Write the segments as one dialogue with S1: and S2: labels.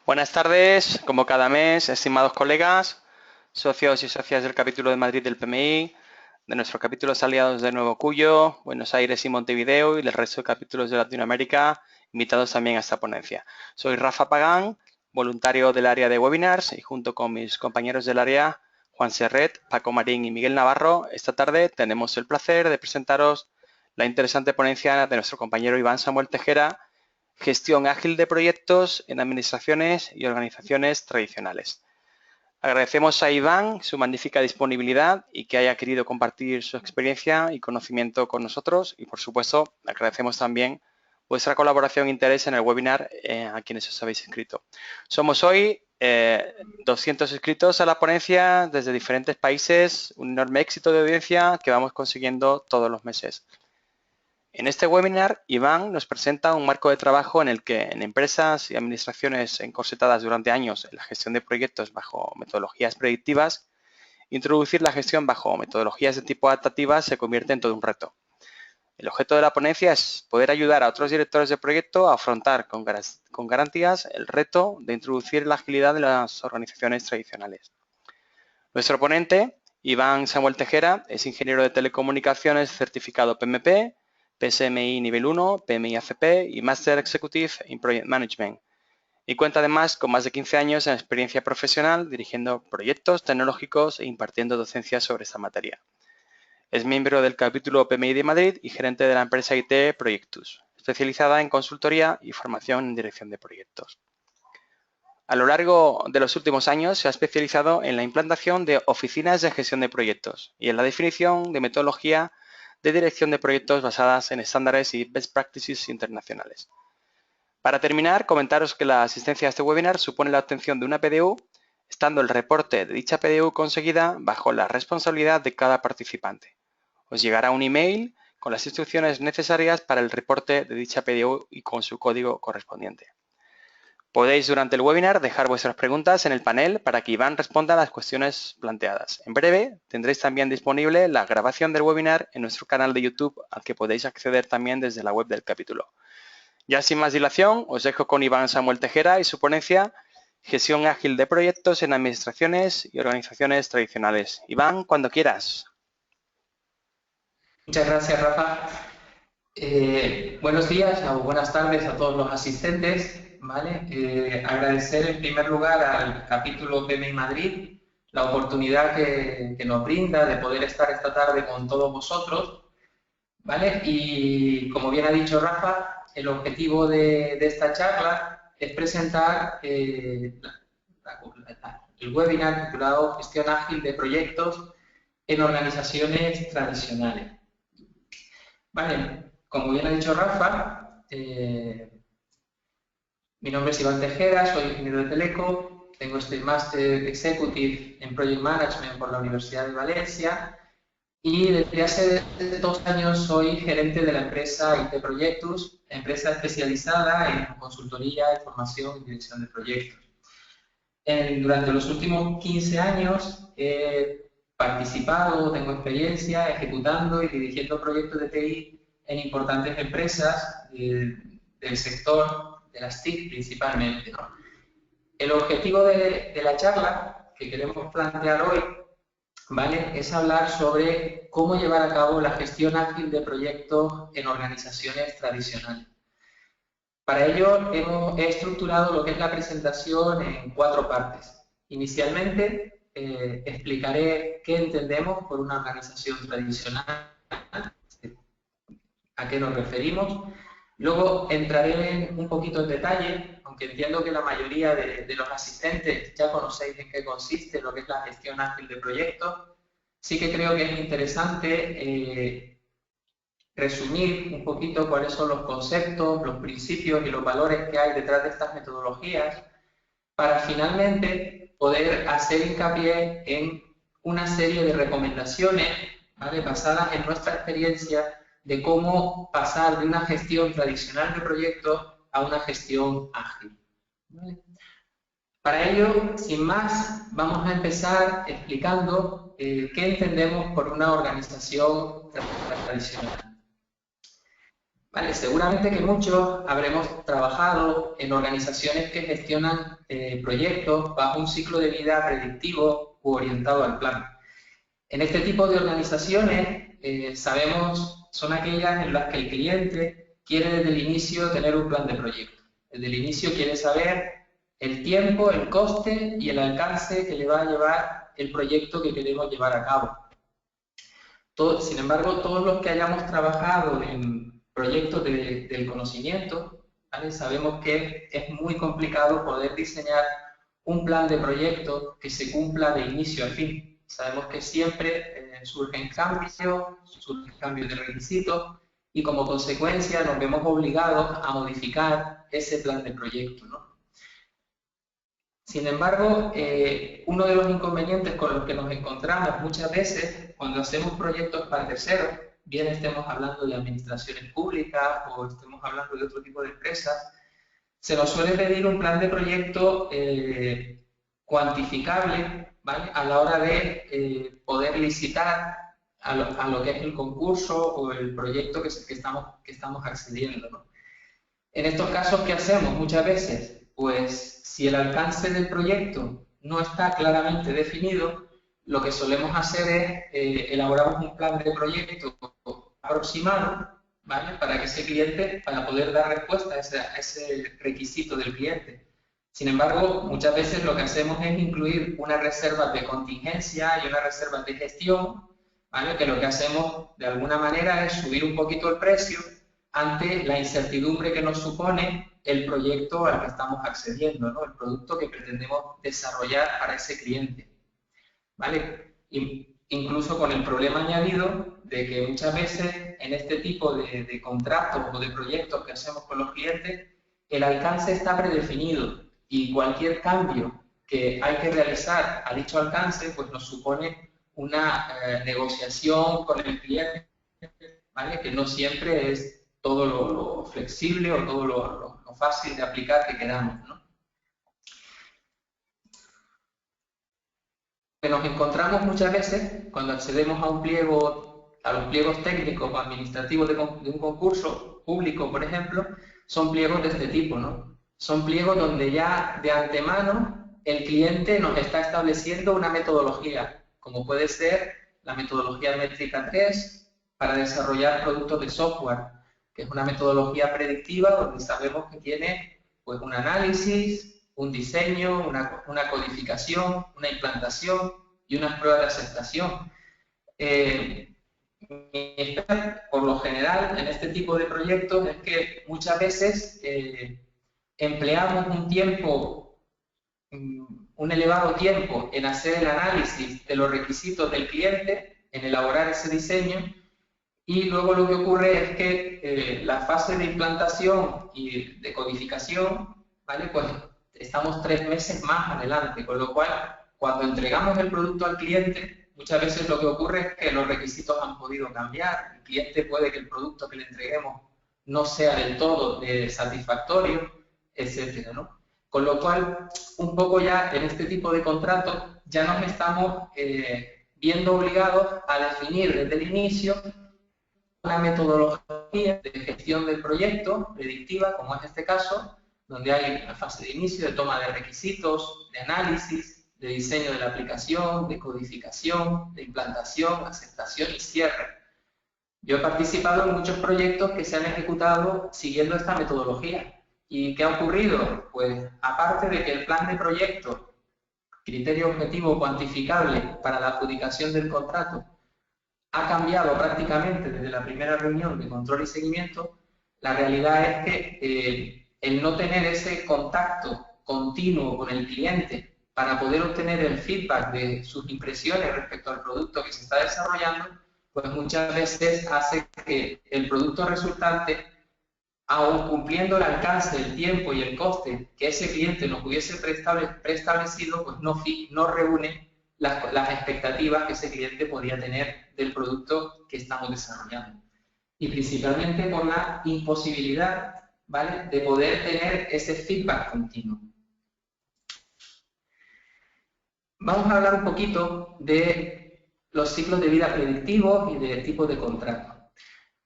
S1: Buenas tardes, como cada mes, estimados colegas, socios y socias del capítulo de Madrid del PMI, de nuestros capítulos aliados de Nuevo Cuyo, Buenos Aires y Montevideo y del resto de capítulos de Latinoamérica, invitados también a esta ponencia. Soy Rafa Pagán, voluntario del área de webinars y junto con mis compañeros del área, Juan Serret, Paco Marín y Miguel Navarro, esta tarde tenemos el placer de presentaros la interesante ponencia de nuestro compañero Iván Samuel Tejera, Gestión ágil de proyectos en administraciones y organizaciones tradicionales. Agradecemos a Iván su magnífica disponibilidad y que haya querido compartir su experiencia y conocimiento con nosotros y, por supuesto, agradecemos también vuestra colaboración e interés en el webinar a quienes os habéis inscrito. Somos hoy 200 inscritos a la ponencia desde diferentes países, un enorme éxito de audiencia que vamos consiguiendo todos los meses. En este webinar, Iván nos presenta un marco de trabajo en el que en empresas y administraciones encorsetadas durante años en la gestión de proyectos bajo metodologías predictivas, introducir la gestión bajo metodologías de tipo adaptativas se convierte en todo un reto. El objeto de la ponencia es poder ayudar a otros directores de proyecto a afrontar con garantías el reto de introducir la agilidad en las organizaciones tradicionales. Nuestro ponente, Iván Samuel Tejera, es ingeniero de telecomunicaciones certificado PMP, PSMI nivel 1, PMI ACP y Master Executive in Project Management. Y cuenta además con más de 15 años en experiencia profesional dirigiendo proyectos tecnológicos e impartiendo docencia sobre esta materia. Es miembro del capítulo PMI de Madrid y gerente de la empresa IT Proyectus, especializada en consultoría y formación en dirección de proyectos. A lo largo de los últimos años se ha especializado en la implantación de oficinas de gestión de proyectos y en la definición de metodología de dirección de proyectos basadas en estándares y best practices internacionales. Para terminar, comentaros que la asistencia a este webinar supone la obtención de una PDU, estando el reporte de dicha PDU conseguida bajo la responsabilidad de cada participante. Os llegará un email con las instrucciones necesarias para el reporte de dicha PDU y con su código correspondiente. Podéis durante el webinar dejar vuestras preguntas en el panel para que Iván responda a las cuestiones planteadas. En breve tendréis también disponible la grabación del webinar en nuestro canal de YouTube al que podéis acceder también desde la web del capítulo. Ya sin más dilación, os dejo con Iván Samuel Tejera y su ponencia Gestión ágil de proyectos en administraciones y organizaciones tradicionales. Iván, cuando quieras.
S2: Muchas gracias, Rafa. Buenos días o buenas tardes a todos los asistentes. ¿Vale? Agradecer en primer lugar al capítulo PMI Madrid la oportunidad que nos brinda de poder estar esta tarde con todos vosotros. ¿Vale? Y como bien ha dicho Rafa, el objetivo de esta charla es presentar el webinar titulado Gestión ágil de proyectos en organizaciones tradicionales. Vale, como bien ha dicho Rafa, mi nombre es Iván Tejera, soy ingeniero de Teleco, tengo este Master Executive en Project Management por la Universidad de Valencia y desde hace 2 años soy gerente de la empresa IT Proyectus, empresa especializada en consultoría, formación y dirección de proyectos. Durante los últimos 15 años he participado, tengo experiencia ejecutando y dirigiendo proyectos de TI en importantes empresas del sector de las TIC principalmente, ¿no? El objetivo de la charla que queremos plantear hoy, ¿vale?, es hablar sobre cómo llevar a cabo la gestión ágil de proyectos en organizaciones tradicionales. Para ello he estructurado lo que es la presentación en 4 partes. Inicialmente explicaré qué entendemos por una organización tradicional, a qué nos referimos. Luego entraré un poquito en detalle, aunque entiendo que la mayoría de los asistentes ya conocéis en qué consiste lo que es la gestión ágil de proyectos. Sí que creo que es interesante resumir un poquito cuáles son los conceptos, los principios y los valores que hay detrás de estas metodologías para finalmente poder hacer hincapié en una serie de recomendaciones, ¿vale?, basadas en nuestra experiencia de cómo pasar de una gestión tradicional de proyectos a una gestión ágil. ¿Vale? Para ello, sin más, vamos a empezar explicando qué entendemos por una organización tradicional. Vale, seguramente que muchos habremos trabajado en organizaciones que gestionan proyectos bajo un ciclo de vida predictivo u orientado al plan. En este tipo de organizaciones sabemos, son aquellas en las que el cliente quiere desde el inicio tener un plan de proyecto. Desde el inicio quiere saber el tiempo, el coste y el alcance que le va a llevar el proyecto que queremos llevar a cabo. Sin embargo, todos los que hayamos trabajado en proyectos del conocimiento, ¿vale? Sabemos que es muy complicado poder diseñar un plan de proyecto que se cumpla de inicio a fin. Sabemos que siempre surgen cambios de requisitos y como consecuencia nos vemos obligados a modificar ese plan de proyecto, ¿no? Sin embargo, uno de los inconvenientes con los que nos encontramos muchas veces cuando hacemos proyectos para terceros, bien estemos hablando de administraciones públicas o estemos hablando de otro tipo de empresas, se nos suele pedir un plan de proyecto cuantificable, ¿vale? A la hora de poder licitar a lo que es el concurso o el proyecto que estamos accediendo, ¿no? En estos casos, ¿qué hacemos muchas veces? Pues si el alcance del proyecto no está claramente definido, lo que solemos hacer es elaborar un plan de proyecto aproximado, ¿vale? Para que ese cliente, para poder dar respuesta a ese requisito del cliente. Sin embargo, muchas veces lo que hacemos es incluir unas reservas de contingencia y unas reservas de gestión, ¿vale? Que lo que hacemos de alguna manera es subir un poquito el precio ante la incertidumbre que nos supone el proyecto al que estamos accediendo, ¿no? El producto que pretendemos desarrollar para ese cliente, ¿vale? Incluso con el problema añadido de que muchas veces en este tipo de contratos o de proyectos que hacemos con los clientes, el alcance está predefinido y cualquier cambio que hay que realizar a dicho alcance, pues nos supone una negociación con el cliente, ¿vale? Que no siempre es todo lo flexible o todo lo fácil de aplicar que queramos, ¿no? Que nos encontramos muchas veces cuando accedemos a un pliego, a los pliegos técnicos o administrativos de un concurso público, por ejemplo, son pliegos de este tipo, ¿no? Son pliegos donde ya de antemano el cliente nos está estableciendo una metodología, como puede ser la metodología métrica 3 para desarrollar productos de software, que es una metodología predictiva donde sabemos que tiene pues un análisis, un diseño, una codificación, una implantación y unas pruebas de aceptación. Por lo general, en este tipo de proyectos es que muchas veces empleamos un elevado tiempo en hacer el análisis de los requisitos del cliente, en elaborar ese diseño, y luego lo que ocurre es que la fase de implantación y de codificación, ¿vale? Pues estamos 3 meses más adelante, con lo cual, cuando entregamos el producto al cliente, muchas veces lo que ocurre es que los requisitos han podido cambiar. El cliente puede que el producto que le entreguemos no sea del todo satisfactorio, etcétera, ¿no? Con lo cual, un poco ya en este tipo de contratos, ya nos estamos viendo obligados a definir desde el inicio una metodología de gestión del proyecto predictiva, como es este caso, donde hay una fase de inicio, de toma de requisitos, de análisis, de diseño de la aplicación, de codificación, de implantación, aceptación y cierre. Yo he participado en muchos proyectos que se han ejecutado siguiendo esta metodología. ¿Y qué ha ocurrido? Pues aparte de que el plan de proyecto, criterio objetivo cuantificable para la adjudicación del contrato, ha cambiado prácticamente desde la primera reunión de control y seguimiento, la realidad es que el no tener ese contacto continuo con el cliente para poder obtener el feedback de sus impresiones respecto al producto que se está desarrollando, pues muchas veces hace que el producto resultante, aun cumpliendo el alcance, el tiempo y el coste que ese cliente nos hubiese preestablecido, pues no reúne las expectativas que ese cliente podía tener del producto que estamos desarrollando. Y principalmente por la imposibilidad, ¿vale?, de poder tener ese feedback continuo. Vamos a hablar un poquito de los ciclos de vida predictivos y de tipos de contratos.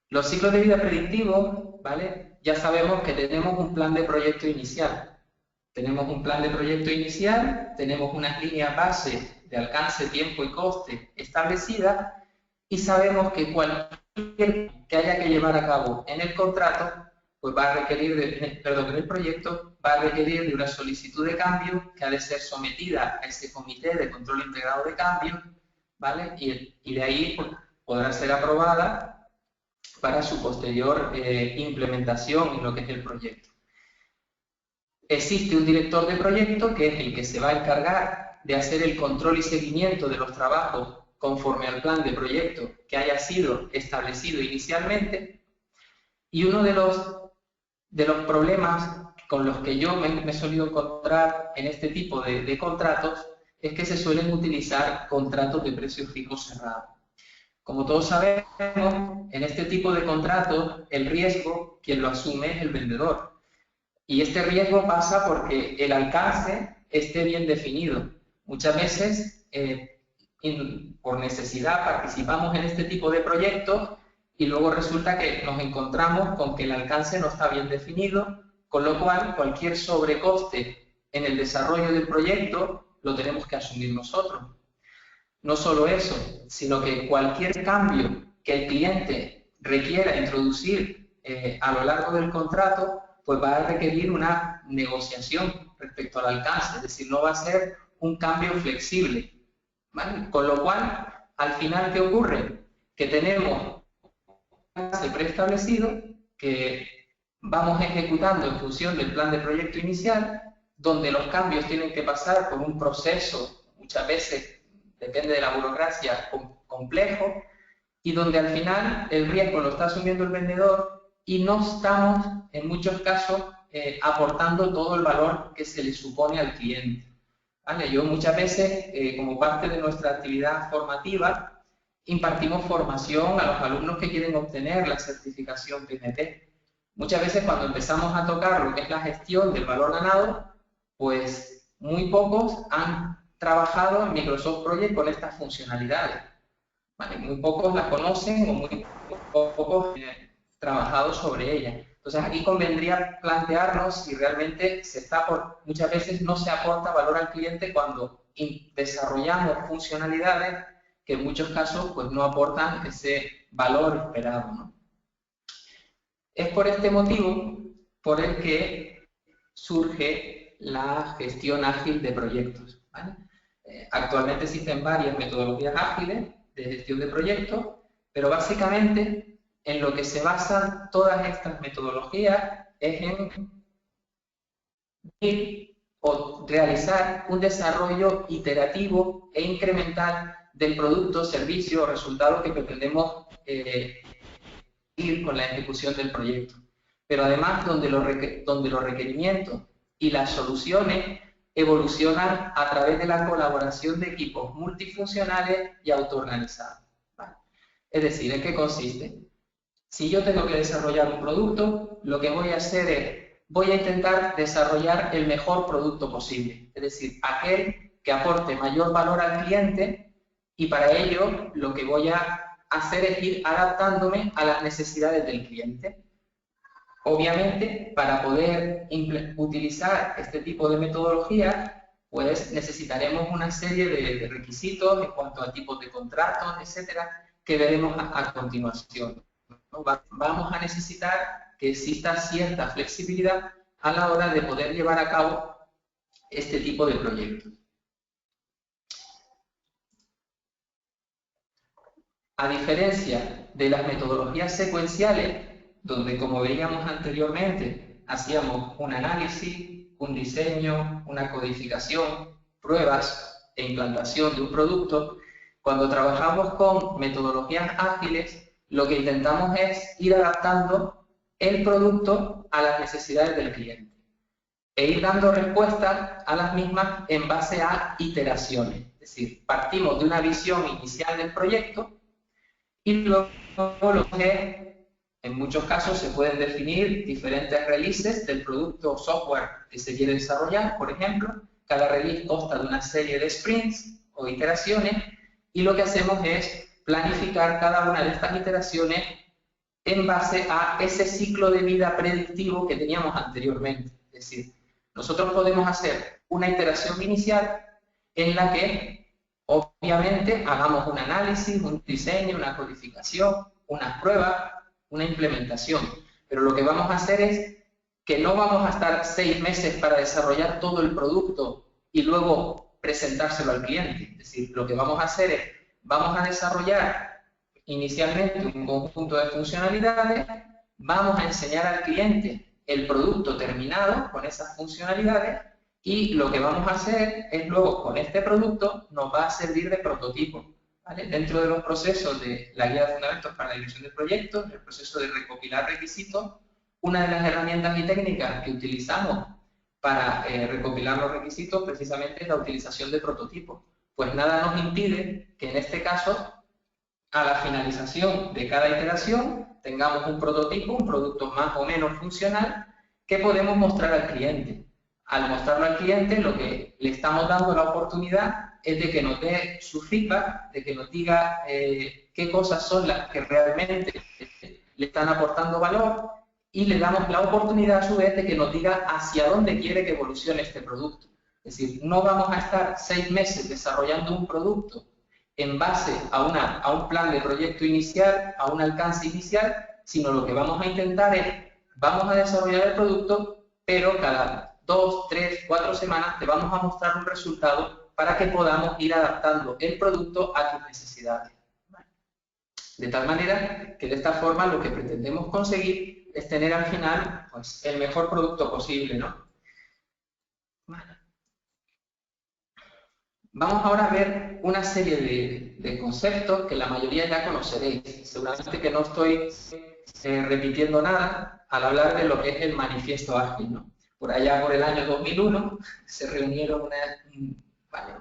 S2: Los ciclos de vida predictivos ¿vale? Ya sabemos que tenemos un plan de proyecto inicial. Tenemos un plan de proyecto inicial, tenemos unas líneas base de alcance, tiempo y coste establecidas y sabemos que cualquier que haya que llevar a cabo en el contrato, pues va a requerir, en el proyecto, va a requerir de una solicitud de cambio que ha de ser sometida a ese comité de control integrado de cambio, ¿vale? Y de ahí pues, podrá ser aprobada para su posterior implementación en lo que es el proyecto. Existe un director de proyecto que es el que se va a encargar de hacer el control y seguimiento de los trabajos conforme al plan de proyecto que haya sido establecido inicialmente. Y uno de los problemas con los que yo me he solido encontrar en este tipo de contratos es que se suelen utilizar contratos de precio fijo cerrado. Como todos sabemos, en este tipo de contratos el riesgo quien lo asume es el vendedor. Y este riesgo pasa porque el alcance esté bien definido. Muchas veces, por necesidad, participamos en este tipo de proyectos y luego resulta que nos encontramos con que el alcance no está bien definido, con lo cual cualquier sobrecoste en el desarrollo del proyecto lo tenemos que asumir nosotros. No solo eso, sino que cualquier cambio que el cliente requiera introducir a lo largo del contrato, pues va a requerir una negociación respecto al alcance, es decir, no va a ser un cambio flexible, ¿vale? Con lo cual, al final, ¿qué ocurre? Que tenemos un alcance preestablecido que vamos ejecutando en función del plan de proyecto inicial, donde los cambios tienen que pasar por un proceso, muchas veces, depende de la burocracia, complejo, y donde al final el riesgo lo está asumiendo el vendedor y no estamos, en muchos casos, aportando todo el valor que se le supone al cliente. ¿Vale? Yo muchas veces, como parte de nuestra actividad formativa, impartimos formación a los alumnos que quieren obtener la certificación PMP. Muchas veces cuando empezamos a tocar lo que es la gestión del valor ganado, pues muy pocos han trabajado en Microsoft Project con estas funcionalidades. ¿Vale? Muy pocos la conocen o muy pocos han trabajado sobre ella. Entonces aquí convendría plantearnos si realmente muchas veces no se aporta valor al cliente cuando desarrollamos funcionalidades que en muchos casos pues, no aportan ese valor esperado, ¿no? Es por este motivo por el que surge la gestión ágil de proyectos, ¿vale? Actualmente existen varias metodologías ágiles de gestión de proyectos, pero básicamente en lo que se basan todas estas metodologías es en realizar un desarrollo iterativo e incremental del producto, servicio o resultado que pretendemos ir con la ejecución del proyecto. Pero además donde los requerimientos y las soluciones evolucionan a través de la colaboración de equipos multifuncionales y autoorganizados. ¿Vale? Es decir, ¿en qué consiste? Si yo tengo que desarrollar un producto, lo que voy a hacer es, voy a intentar desarrollar el mejor producto posible, es decir, aquel que aporte mayor valor al cliente y para ello lo que voy a hacer es ir adaptándome a las necesidades del cliente. Obviamente, para poder utilizar este tipo de metodología, pues necesitaremos una serie de requisitos en cuanto a tipos de contratos, etcétera, que veremos a continuación. Vamos a necesitar que exista cierta flexibilidad a la hora de poder llevar a cabo este tipo de proyectos. A diferencia de las metodologías secuenciales, donde, como veíamos anteriormente, hacíamos un análisis, un diseño, una codificación, pruebas e implantación de un producto, cuando trabajamos con metodologías ágiles, lo que intentamos es ir adaptando el producto a las necesidades del cliente e ir dando respuestas a las mismas en base a iteraciones. Es decir, partimos de una visión inicial del proyecto y luego lo que en muchos casos se pueden definir diferentes releases del producto o software que se quiere desarrollar, por ejemplo. Cada release consta de una serie de sprints o iteraciones y lo que hacemos es planificar cada una de estas iteraciones en base a ese ciclo de vida predictivo que teníamos anteriormente. Es decir, nosotros podemos hacer una iteración inicial en la que, obviamente, hagamos un análisis, un diseño, una codificación, unas pruebas, una implementación. Pero lo que vamos a hacer es que no vamos a estar 6 meses para desarrollar todo el producto y luego presentárselo al cliente. Es decir, lo que vamos a hacer es, vamos a desarrollar inicialmente un conjunto de funcionalidades, vamos a enseñar al cliente el producto terminado con esas funcionalidades y lo que vamos a hacer es luego con este producto nos va a servir de prototipo. ¿Vale? Dentro de los procesos de la guía de fundamentos para la dirección de proyectos, el proceso de recopilar requisitos, una de las herramientas y técnicas que utilizamos para recopilar los requisitos precisamente es la utilización de prototipos. Pues nada nos impide que en este caso, a la finalización de cada iteración, tengamos un prototipo, un producto más o menos funcional, que podemos mostrar al cliente. Al mostrarlo al cliente, lo que le estamos dando la oportunidad es de que nos dé su feedback, de que nos diga qué cosas son las que realmente le están aportando valor, y le damos la oportunidad a su vez de que nos diga hacia dónde quiere que evolucione este producto. Es decir, no vamos a estar 6 meses desarrollando un producto en base a un plan de proyecto inicial, a un alcance inicial, sino lo que vamos a intentar es, vamos a desarrollar el producto, pero cada 2, 3, 4 semanas te vamos a mostrar un resultado para que podamos ir adaptando el producto a tus necesidades. De tal manera que de esta forma lo que pretendemos conseguir es tener al final pues, el mejor producto posible, ¿no? Vale. Vamos ahora a ver una serie de conceptos que la mayoría ya conoceréis. Seguramente que no estoy repitiendo nada al hablar de lo que es el manifiesto ágil, ¿no? Por allá por el año 2001 se reunieron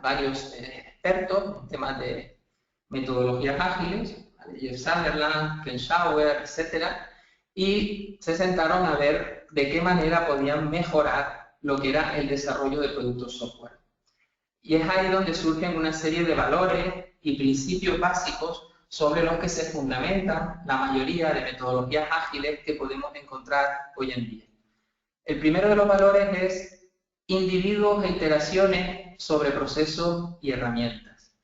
S2: varios expertos en temas de metodologías ágiles, Jeff Sutherland, Ken Schauer, etcétera, y se sentaron a ver de qué manera podían mejorar lo que era el desarrollo de productos software. Y es ahí donde surgen una serie de valores y principios básicos sobre los que se fundamentan la mayoría de metodologías ágiles que podemos encontrar hoy en día. El primero de los valores es individuos e iteraciones sobre procesos y herramientas.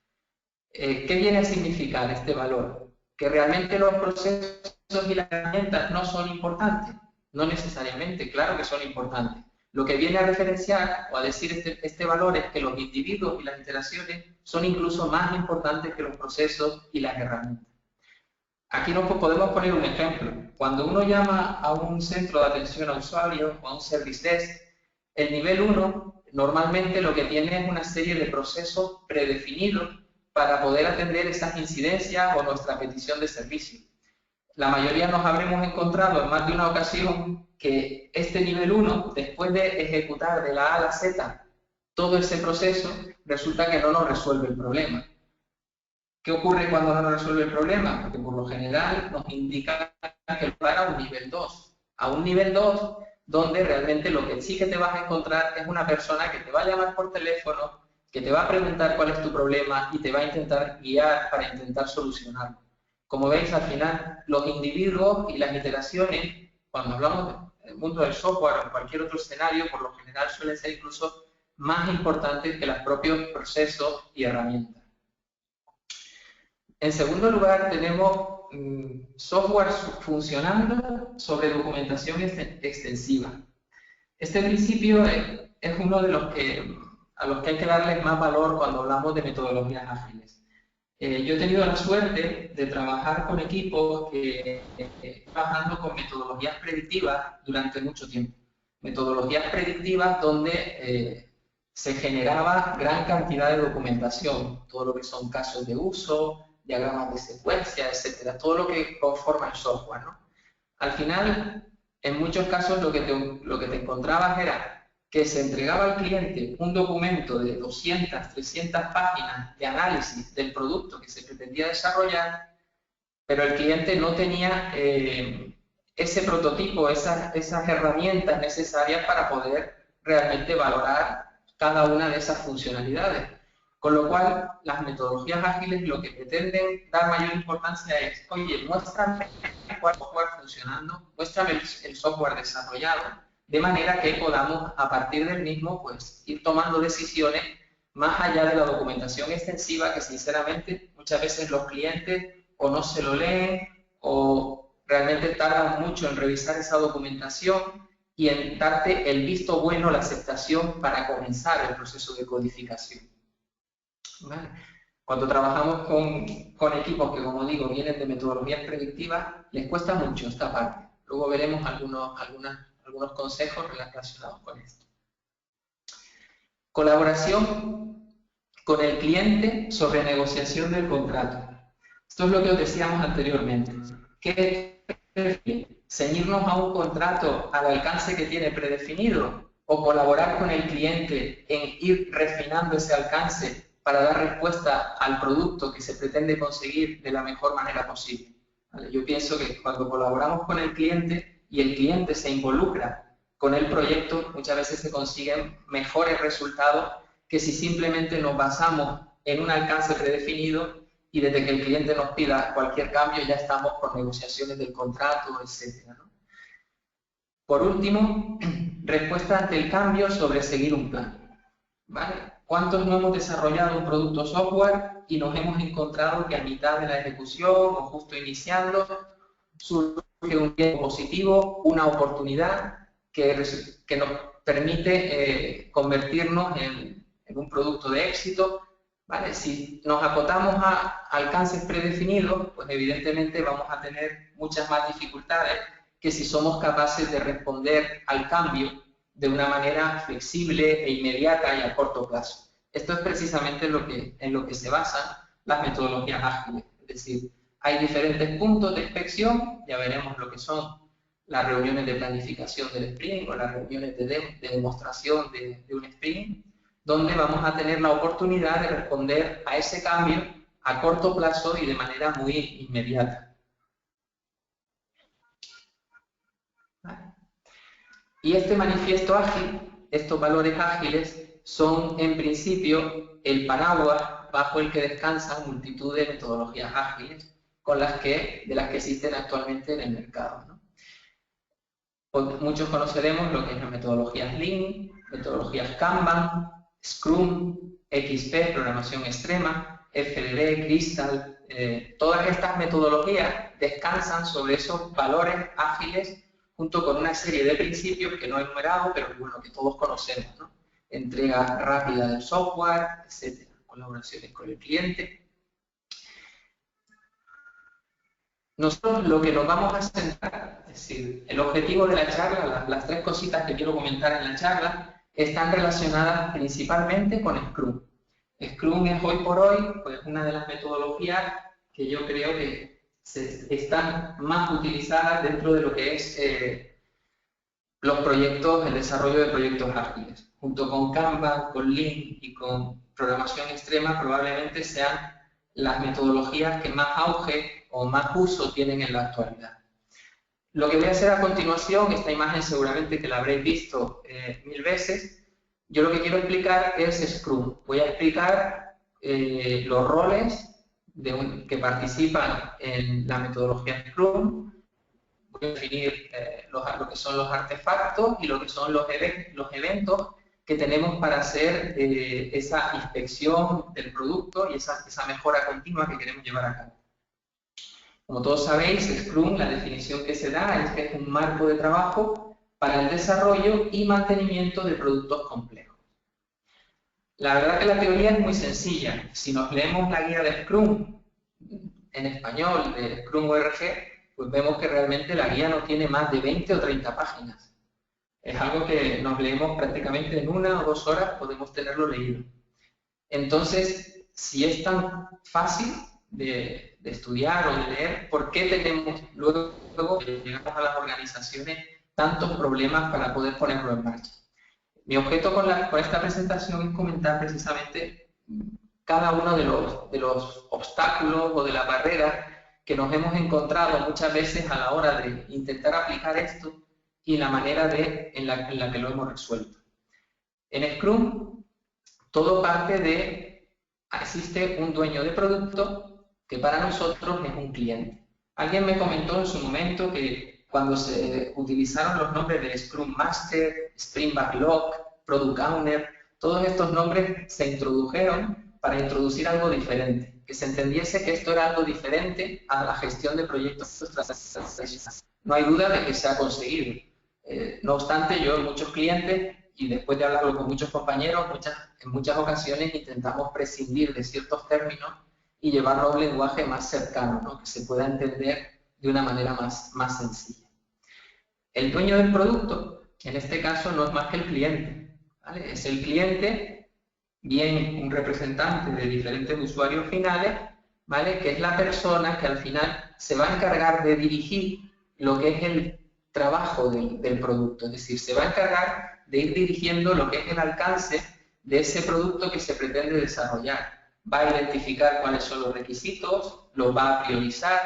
S2: ¿Qué viene a significar este valor? Que realmente los procesos y las herramientas no son importantes. No necesariamente, claro que son importantes. Lo que viene a referenciar o a decir este valor es que los individuos y las iteraciones son incluso más importantes que los procesos y las herramientas. Aquí nos podemos poner un ejemplo. Cuando uno llama a un centro de atención a usuarios o a un service desk, el nivel 1 normalmente lo que tiene es una serie de procesos predefinidos para poder atender esas incidencias o nuestra petición de servicio. La mayoría nos habremos encontrado en más de una ocasión que este nivel 1, después de ejecutar de la A a la Z todo ese proceso, resulta que no nos resuelve el problema. ¿Qué ocurre cuando no nos resuelve el problema? Porque por lo general nos indica que para un nivel 2. A un nivel 2 donde realmente lo que sí que te vas a encontrar es una persona que te va a llamar por teléfono, que te va a preguntar cuál es tu problema y te va a intentar guiar para intentar solucionarlo. Como veis, al final, los individuos y las iteraciones, cuando hablamos del mundo del software o en cualquier otro escenario, por lo general suelen ser incluso más importantes que los propios procesos y herramientas. En segundo lugar, tenemos software funcionando sobre documentación extensiva. Este principio es uno de los a los que hay que darle más valor cuando hablamos de metodologías ágiles. Yo he tenido la suerte de trabajar con equipos que trabajando con metodologías predictivas durante mucho tiempo. Metodologías predictivas donde se generaba gran cantidad de documentación, todo lo que son casos de uso, diagramas de secuencia, etcétera, todo lo que conforma el software, ¿no? Al final, en muchos casos lo que te encontrabas era que se entregaba al cliente un documento de 200, 300 páginas de análisis del producto que se pretendía desarrollar, pero el cliente no tenía ese prototipo, esas herramientas necesarias para poder realmente valorar cada una de esas funcionalidades. Con lo cual, las metodologías ágiles lo que pretenden dar mayor importancia es, oye, muéstrame cuál software funcionando, muéstrame el software desarrollado, de manera que podamos, a partir del mismo, pues, ir tomando decisiones más allá de la documentación extensiva que, sinceramente, muchas veces los clientes o no se lo leen o realmente tardan mucho en revisar esa documentación y en darte el visto bueno, la aceptación para comenzar el proceso de codificación. ¿Vale? Cuando trabajamos con equipos que, como digo, vienen de metodologías predictivas, les cuesta mucho esta parte. Luego veremos algunos consejos relacionados con esto. Colaboración con el cliente sobre negociación del contrato. Esto es lo que os decíamos anteriormente. ¿Qué prefieren? ¿Ceñirnos a un contrato al alcance que tiene predefinido o colaborar con el cliente en ir refinando ese alcance para dar respuesta al producto que se pretende conseguir de la mejor manera posible? ¿Vale? Yo pienso que cuando colaboramos con el cliente y el cliente se involucra con el proyecto, muchas veces se consiguen mejores resultados que si simplemente nos basamos en un alcance predefinido y desde que el cliente nos pida cualquier cambio ya estamos con negociaciones del contrato, etc. ¿no? Por último, respuesta ante el cambio sobre seguir un plan. ¿Vale? ¿Cuántos no hemos desarrollado un producto software y nos hemos encontrado que a mitad de la ejecución o justo iniciando surge un tiempo positivo, una oportunidad que nos permite convertirnos en un producto de éxito? ¿Vale? Si nos acotamos a alcances predefinidos, pues evidentemente vamos a tener muchas más dificultades que si somos capaces de responder al cambio de una manera flexible e inmediata y a corto plazo. Esto es precisamente en lo que se basan las metodologías ágiles. Es decir, hay diferentes puntos de inspección, ya veremos lo que son las reuniones de planificación del sprint o las reuniones de demostración de un sprint, donde vamos a tener la oportunidad de responder a ese cambio a corto plazo y de manera muy inmediata. ¿Vale? Y este manifiesto ágil, estos valores ágiles, son en principio el paraguas bajo el que descansan multitud de metodologías ágiles de las que existen actualmente en el mercado, ¿no? Muchos conoceremos lo que es las metodologías Lean, metodologías Kanban, Scrum, XP, programación extrema, FDD, Crystal. Todas estas metodologías descansan sobre esos valores ágiles junto con una serie de principios que no he enumerado, pero bueno, que todos conocemos, ¿no? Entrega rápida del software, etc. Colaboraciones con el cliente. Nosotros lo que nos vamos a centrar, es decir, el objetivo de la charla, las tres cositas que quiero comentar en la charla, están relacionadas principalmente con Scrum. Scrum es hoy por hoy pues, una de las metodologías que yo creo que están más utilizadas dentro de lo que es los proyectos, el desarrollo de proyectos ágiles. Junto con Kanban, con Lean y con programación extrema probablemente sean las metodologías que más auge o más uso tienen en la actualidad. Lo que voy a hacer a continuación, esta imagen seguramente que la habréis visto 1000 veces, yo lo que quiero explicar es Scrum. Voy a explicar los roles que participan en la metodología Scrum, voy a definir lo que son los artefactos y lo que son los eventos que tenemos para hacer esa inspección del producto y esa mejora continua que queremos llevar a cabo. Como todos sabéis, Scrum, la definición que se da es que es un marco de trabajo para el desarrollo y mantenimiento de productos complejos. La verdad que la teoría es muy sencilla. Si nos leemos la guía de Scrum en español, de Scrum ORG, pues vemos que realmente la guía no tiene más de 20 o 30 páginas. Es algo que nos leemos prácticamente en 1 o 2 horas, podemos tenerlo leído. Entonces, si es tan fácil de estudiar o de leer, ¿por qué tenemos luego llegamos a las organizaciones tantos problemas para poder ponerlo en marcha? Mi objeto con esta presentación es comentar precisamente cada uno de los obstáculos o de las barreras que nos hemos encontrado muchas veces a la hora de intentar aplicar esto y la manera en la que lo hemos resuelto. En Scrum, todo parte de existe un dueño de producto que para nosotros es un cliente. Alguien me comentó en su momento que cuando se utilizaron los nombres de Scrum Master, Sprint Backlog, Product Owner, todos estos nombres se introdujeron para introducir algo diferente, que se entendiese que esto era algo diferente a la gestión de proyectos tradicionales. No hay duda de que se ha conseguido. No obstante, yo en muchos clientes, y después de hablarlo con muchos compañeros, en muchas ocasiones intentamos prescindir de ciertos términos y llevarlo a un lenguaje más cercano, ¿no? Que se pueda entender de una manera más sencilla. El dueño del producto, en este caso, no es más que el cliente, ¿vale? Es el cliente, bien un representante de diferentes usuarios finales, ¿vale? Que es la persona que al final se va a encargar de dirigir lo que es el trabajo del producto, es decir, se va a encargar de ir dirigiendo lo que es el alcance de ese producto que se pretende desarrollar. Va a identificar cuáles son los requisitos, los va a priorizar,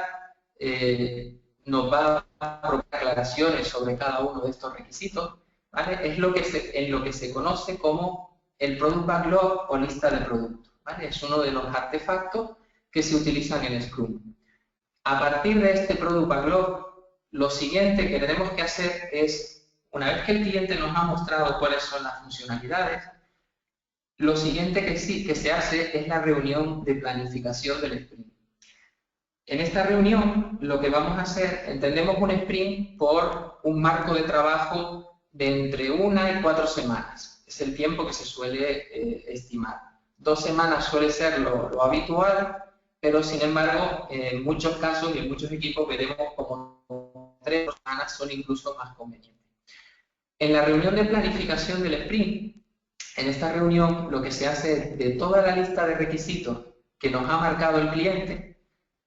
S2: nos va a proveer aclaraciones sobre cada uno de estos requisitos, ¿vale? Es en lo que se conoce como el Product Backlog o lista de productos, ¿vale? Es uno de los artefactos que se utilizan en Scrum. A partir de este Product Backlog, lo siguiente que tenemos que hacer es, una vez que el cliente nos ha mostrado cuáles son las funcionalidades, lo siguiente que se hace es la reunión de planificación del sprint. En esta reunión, lo que vamos a hacer, entendemos un sprint por un marco de trabajo de entre 1 y 4 semanas. Es el tiempo que se suele estimar. 2 semanas suele ser lo habitual, pero sin embargo, en muchos casos y en muchos equipos veremos como 3 semanas son incluso más convenientes. En la reunión de planificación del sprint, en esta reunión lo que se hace es de toda la lista de requisitos que nos ha marcado el cliente,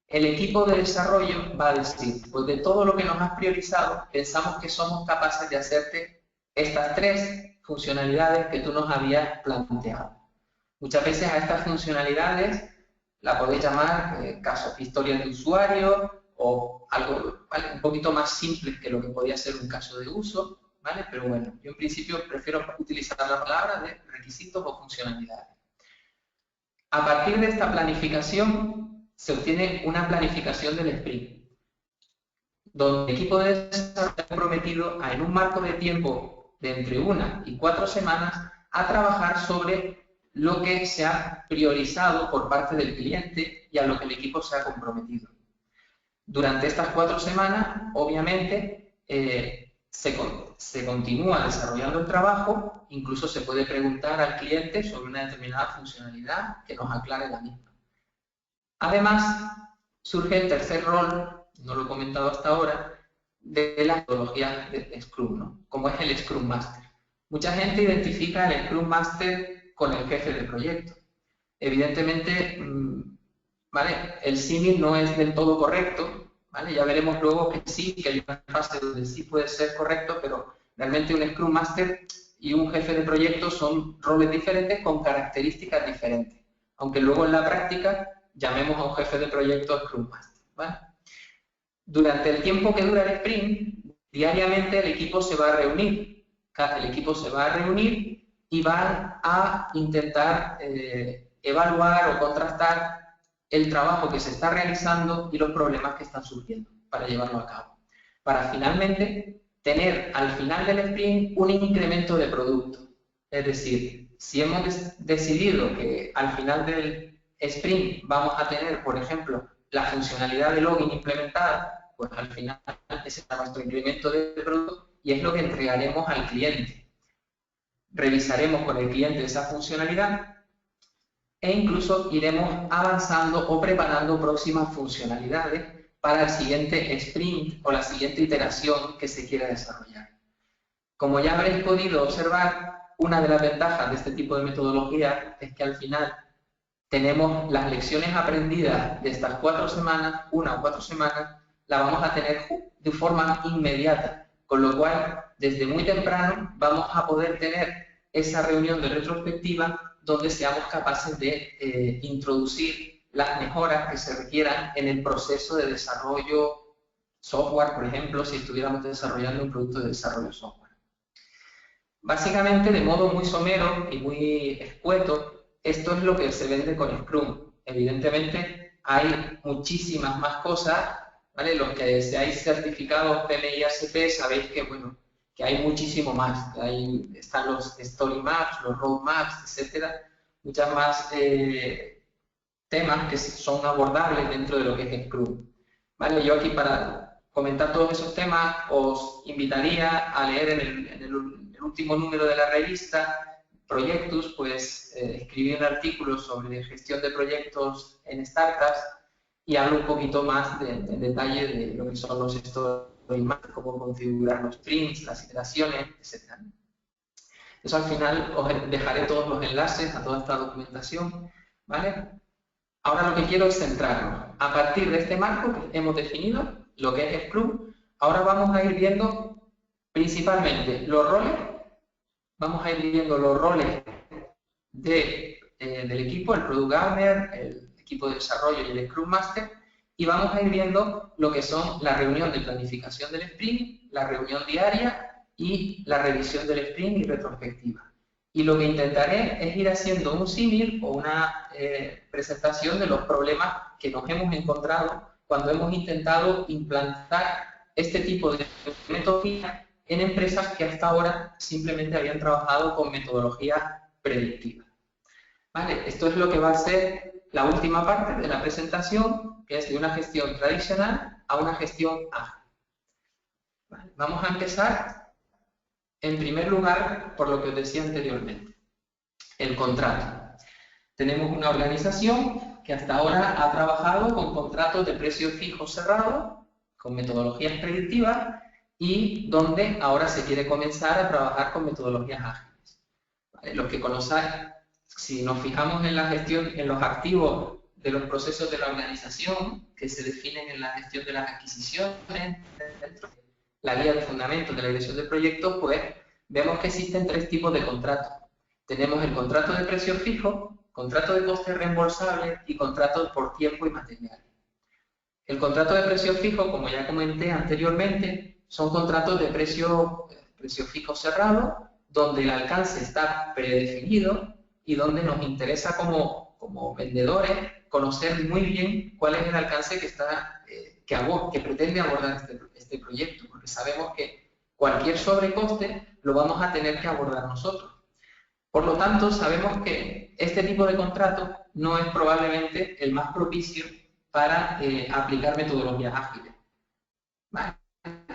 S2: el equipo de desarrollo va a decir, pues de todo lo que nos has priorizado, pensamos que somos capaces de hacerte estas 3 funcionalidades que tú nos habías planteado. Muchas veces a estas funcionalidades la podéis llamar casos, historias de usuario o algo, ¿vale?, un poquito más simple que lo que podría ser un caso de uso, ¿vale? Pero bueno, yo en principio prefiero utilizar la palabra de requisitos o funcionalidades. A partir de esta planificación se obtiene una planificación del sprint, donde el equipo de desarrollo está comprometido en un marco de tiempo de entre 1 y 4 semanas a trabajar sobre lo que se ha priorizado por parte del cliente y a lo que el equipo se ha comprometido. Durante estas 4 semanas, obviamente, se continúa desarrollando el trabajo, incluso se puede preguntar al cliente sobre una determinada funcionalidad que nos aclare la misma. Además, surge el tercer rol, no lo he comentado hasta ahora, de la metodología de Scrum, ¿no? Como es el Scrum Master. Mucha gente identifica el Scrum Master con el jefe de proyecto. Evidentemente, ¿vale?, el símil no es del todo correcto, ¿vale? Ya veremos luego que sí, que hay una fase donde sí puede ser correcto, pero realmente un Scrum Master y un jefe de proyecto son roles diferentes con características diferentes. Aunque luego en la práctica llamemos a un jefe de proyecto Scrum Master, ¿vale? Durante el tiempo que dura el sprint, diariamente el equipo se va a reunir. El equipo se va a reunir y van a intentar evaluar o contrastar el trabajo que se está realizando y los problemas que están surgiendo para llevarlo a cabo. Para finalmente tener al final del sprint un incremento de producto. Es decir, si hemos decidido que al final del sprint vamos a tener, por ejemplo, la funcionalidad de login implementada, pues al final ese será nuestro incremento de producto y es lo que entregaremos al cliente. Revisaremos con el cliente esa funcionalidad e incluso iremos avanzando o preparando próximas funcionalidades para el siguiente sprint o la siguiente iteración que se quiera desarrollar. Como ya habréis podido observar, una de las ventajas de este tipo de metodología es que al final tenemos las lecciones aprendidas de estas 4 semanas, 1 o 4 semanas, las vamos a tener de forma inmediata, con lo cual desde muy temprano vamos a poder tener esa reunión de retrospectiva donde seamos capaces de introducir las mejoras que se requieran en el proceso de desarrollo software, por ejemplo, si estuviéramos desarrollando un producto de desarrollo software. Básicamente, de modo muy somero y muy escueto, esto es lo que se vende con Scrum. Evidentemente, hay muchísimas más cosas ¿vale? Los que seáis certificados PMI-ASP sabéis que, bueno, que hay muchísimo más. Ahí están los story maps, los road maps, etcétera. Muchas más temas que son abordables dentro de lo que es Scrum. ¿Vale? Yo aquí para comentar todos esos temas os invitaría a leer en el último número de la revista Proyectus, pues escribí un artículo sobre gestión de proyectos en startups y hablo un poquito más en detalle de lo que son los story maps, cómo configurar los sprints, las iteraciones, etc. Eso al final os dejaré todos los enlaces a toda esta documentación, ¿vale? Ahora lo que quiero es centrarnos. A partir de este marco que hemos definido, lo que es Scrum, ahora vamos a ir viendo principalmente los roles, vamos a ir viendo los roles del equipo, el Product Owner, el equipo de desarrollo y el Scrum Master, y vamos a ir viendo lo que son la reunión de planificación del sprint, la reunión diaria y la revisión del sprint y retrospectiva. Y lo que intentaré es ir haciendo un símil o una presentación de los problemas que nos hemos encontrado cuando hemos intentado implantar este tipo de metodología en empresas que hasta ahora simplemente habían trabajado con metodología predictiva. ¿Vale? Esto es lo que va a ser la última parte de la presentación, que es de una gestión tradicional a una gestión ágil. ¿Vale? Vamos a empezar, en primer lugar, por lo que os decía anteriormente, el contrato. Tenemos una organización que hasta ahora ha trabajado con contratos de precio fijo cerrado, con metodologías predictivas, y donde ahora se quiere comenzar a trabajar con metodologías ágiles. ¿Vale? Los que conocáis, si nos fijamos en la gestión, en los activos de los procesos de la organización, que se definen en la gestión de las adquisiciones, dentro de la guía de fundamentos de la dirección de proyectos, pues vemos que existen tres tipos de contratos. Tenemos el contrato de precio fijo, contrato de coste reembolsable y contrato por tiempo y material. El contrato de precio fijo, como ya comenté anteriormente, son contratos de precio fijo cerrado, donde el alcance está predefinido y donde nos interesa como vendedores conocer muy bien cuál es el alcance que pretende abordar este proyecto, porque sabemos que cualquier sobrecoste lo vamos a tener que abordar nosotros. Por lo tanto, sabemos que este tipo de contrato no es probablemente el más propicio para aplicar metodologías ágiles. ¿Vale?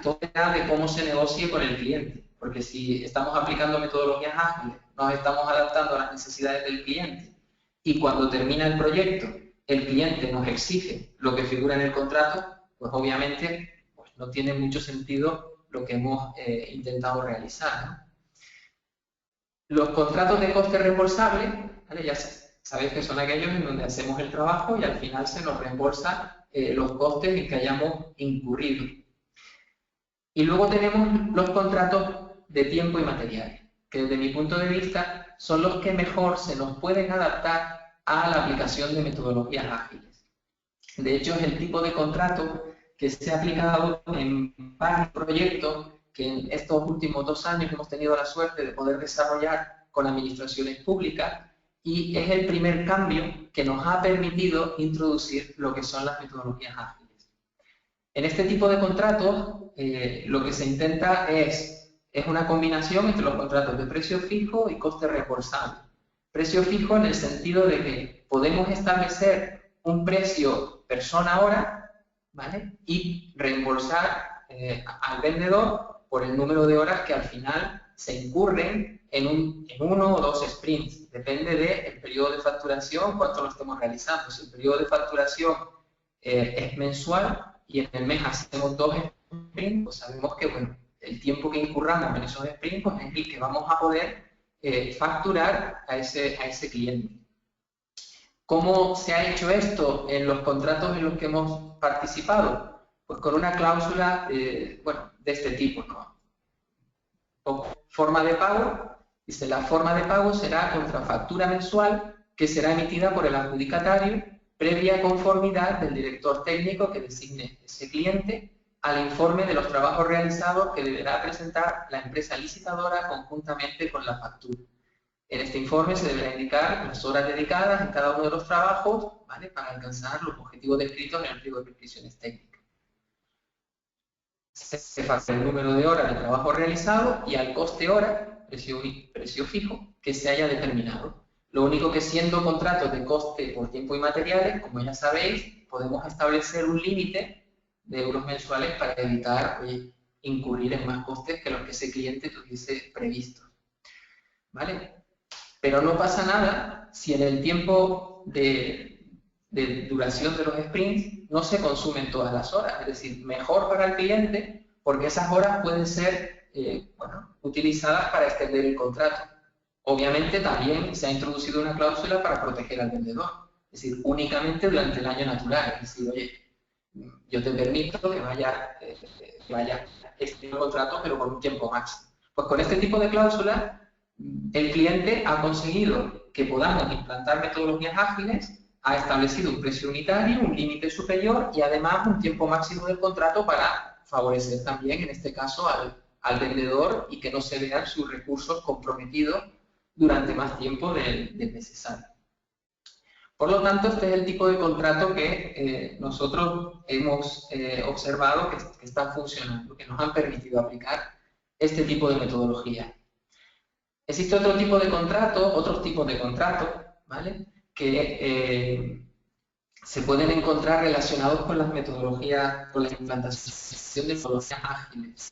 S2: Todo depende de cómo se negocie con el cliente, porque si estamos aplicando metodologías ágiles, nos estamos adaptando a las necesidades del cliente y cuando termina el proyecto, el cliente nos exige lo que figura en el contrato, pues obviamente pues no tiene mucho sentido lo que hemos intentado realizar, ¿no? Los contratos de coste reembolsable, ¿vale? Ya sabéis que son aquellos en donde hacemos el trabajo y al final se nos reembolsa los costes en que hayamos incurrido. Y luego tenemos los contratos de tiempo y material, que desde mi punto de vista son los que mejor se nos pueden adaptar a la aplicación de metodologías ágiles. De hecho, es el tipo de contrato que se ha aplicado en varios proyectos que en estos últimos 2 años hemos tenido la suerte de poder desarrollar con administraciones públicas y es el primer cambio que nos ha permitido introducir lo que son las metodologías ágiles. En este tipo de contratos lo que se intenta es una combinación entre los contratos de precio fijo y coste reembolsable. Precio fijo en el sentido de que podemos establecer un precio persona hora, ¿vale? Y reembolsar al vendedor por el número de horas que al final se incurren en uno o 2 sprints. Depende del periodo de facturación, cuánto lo estemos realizando. Si el periodo de facturación es mensual y en el mes hacemos 2 sprints, pues sabemos que bueno, el tiempo que incurramos en esos sprints pues es el que vamos a poder facturar a ese cliente. ¿Cómo se ha hecho esto en los contratos en los que hemos participado? Pues con una cláusula bueno, de este tipo, ¿no? Forma de pago, dice la forma de pago será contrafactura mensual que será emitida por el adjudicatario previa conformidad del director técnico que designe ese cliente al informe de los trabajos realizados que deberá presentar la empresa licitadora conjuntamente con la factura. En este informe se deberá indicar las horas dedicadas en cada uno de los trabajos, ¿vale? Para alcanzar los objetivos descritos en el pliego de prescripciones técnicas. se factura el número de horas de trabajo realizado y al coste hora, precio fijo, que se haya determinado. Lo único que siendo contratos de coste por tiempo y materiales, como ya sabéis, podemos establecer un límite de euros mensuales para evitar incurrir en más costes que los que ese cliente tuviese previsto. ¿Vale? Pero no pasa nada si en el tiempo de duración de los sprints no se consumen todas las horas. Es decir, mejor para el cliente porque esas horas pueden ser utilizadas para extender el contrato. Obviamente también se ha introducido una cláusula para proteger al vendedor. Es decir, únicamente durante el año natural. Es decir, oye, yo te permito que vaya extendiendo el contrato, pero por un tiempo máximo. Pues con este tipo de cláusulas, el cliente ha conseguido que podamos implantar metodologías ágiles, ha establecido un precio unitario, un límite superior y además un tiempo máximo del contrato para favorecer también, en este caso, al vendedor y que no se vean sus recursos comprometidos durante más tiempo del necesario. Por lo tanto, este es el tipo de contrato que nosotros hemos observado que están funcionando, que nos han permitido aplicar este tipo de metodología. Existe otros tipos de contratos, ¿vale? Que se pueden encontrar relacionados con las metodologías, con la implantación de metodologías ágiles.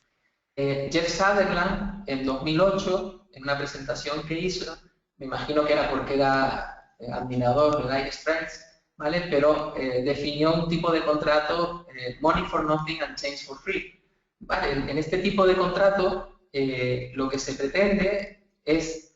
S2: Jeff Sutherland, en 2008, en una presentación que hizo, me imagino que era porque era admirador de Dire Straits, ¿vale? Pero definió un tipo de contrato, Money for Nothing and Change for Free. ¿Vale? En este tipo de contrato, lo que se pretende es,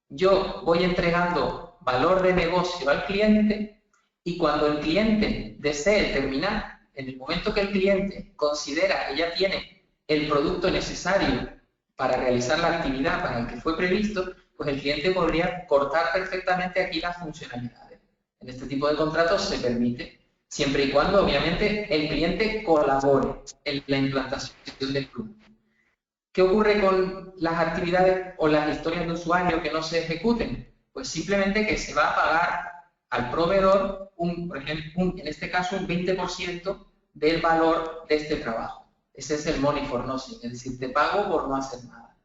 S2: yo voy entregando valor de negocio al cliente y cuando el cliente desee terminar, en el momento que el cliente considera que ya tiene el producto necesario para realizar la actividad para el que fue previsto, pues el cliente podría cortar perfectamente aquí las funcionalidades. En este tipo de contratos se permite, siempre y cuando, obviamente, el cliente colabore en la implantación del producto. ¿Qué ocurre con las actividades o las historias de usuario que no se ejecuten? Pues simplemente que se va a pagar al proveedor, por ejemplo, en este caso, un 20% del valor de este trabajo. Ese es el money for nothing, es decir, te pago por no hacer nada.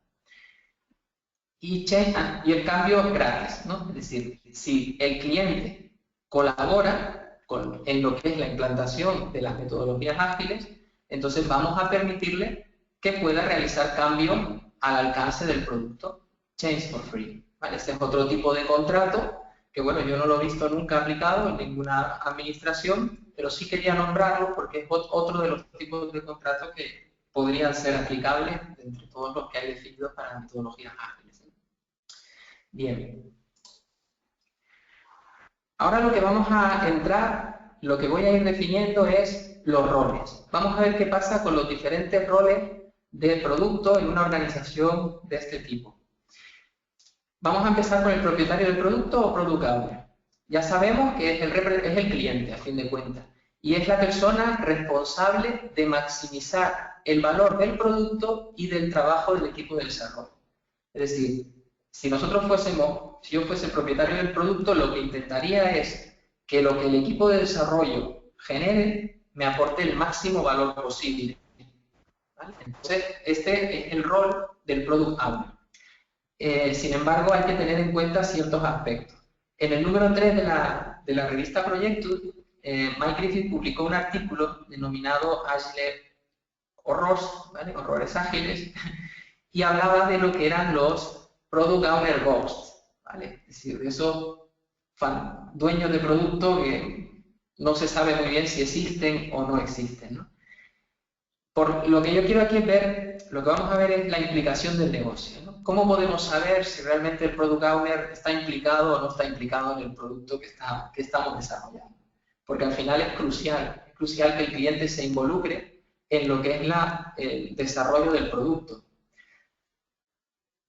S2: Y el cambio es gratis, ¿no? Es decir, si el cliente colabora en lo que es la implantación de las metodologías ágiles, entonces vamos a permitirle que pueda realizar cambios al alcance del producto. Change for free. ¿Vale? Este es otro tipo de contrato que, bueno, yo no lo he visto nunca aplicado en ninguna administración, pero sí quería nombrarlo porque es otro de los tipos de contratos que podrían ser aplicables entre todos los que hay definidos para metodologías ágiles. Bien. Ahora lo que vamos a entrar, lo que voy a ir definiendo es los roles. Vamos a ver qué pasa con los diferentes roles de producto en una organización de este tipo. Vamos a empezar con el propietario del producto o product owner. Ya sabemos que es el cliente, a fin de cuentas, y es la persona responsable de maximizar el valor del producto y del trabajo del equipo de desarrollo. Es decir, si yo fuese el propietario del producto, lo que intentaría es que lo que el equipo de desarrollo genere me aporte el máximo valor posible. ¿Vale? Entonces, este es el rol del Product Owner. Sin embargo, hay que tener en cuenta ciertos aspectos. En el número 3 de la revista Projectus, Mike Griffith publicó un artículo denominado Agile Horrors, ¿vale? Horrores ágiles, y hablaba de lo que eran los Product Owner Ghosts, ¿vale? Es decir, de esos dueños de producto que no se sabe muy bien si existen o no existen, ¿no? Por lo que yo quiero aquí ver, lo que vamos a ver es la implicación del negocio, ¿no? ¿Cómo podemos saber si realmente el Product Owner está implicado o no está implicado en el producto que estamos desarrollando? Porque al final es crucial que el cliente se involucre en lo que es el desarrollo del producto.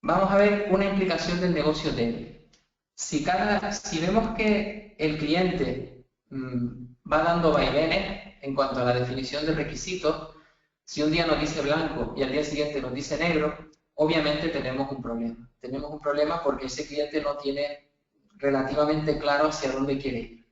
S2: Vamos a ver una implicación del negocio de él. Si vemos que el cliente va dando vaivenes en cuanto a la definición de requisitos, si un día nos dice blanco y al día siguiente nos dice negro, obviamente tenemos un problema. Tenemos un problema porque ese cliente no tiene relativamente claro hacia dónde quiere ir.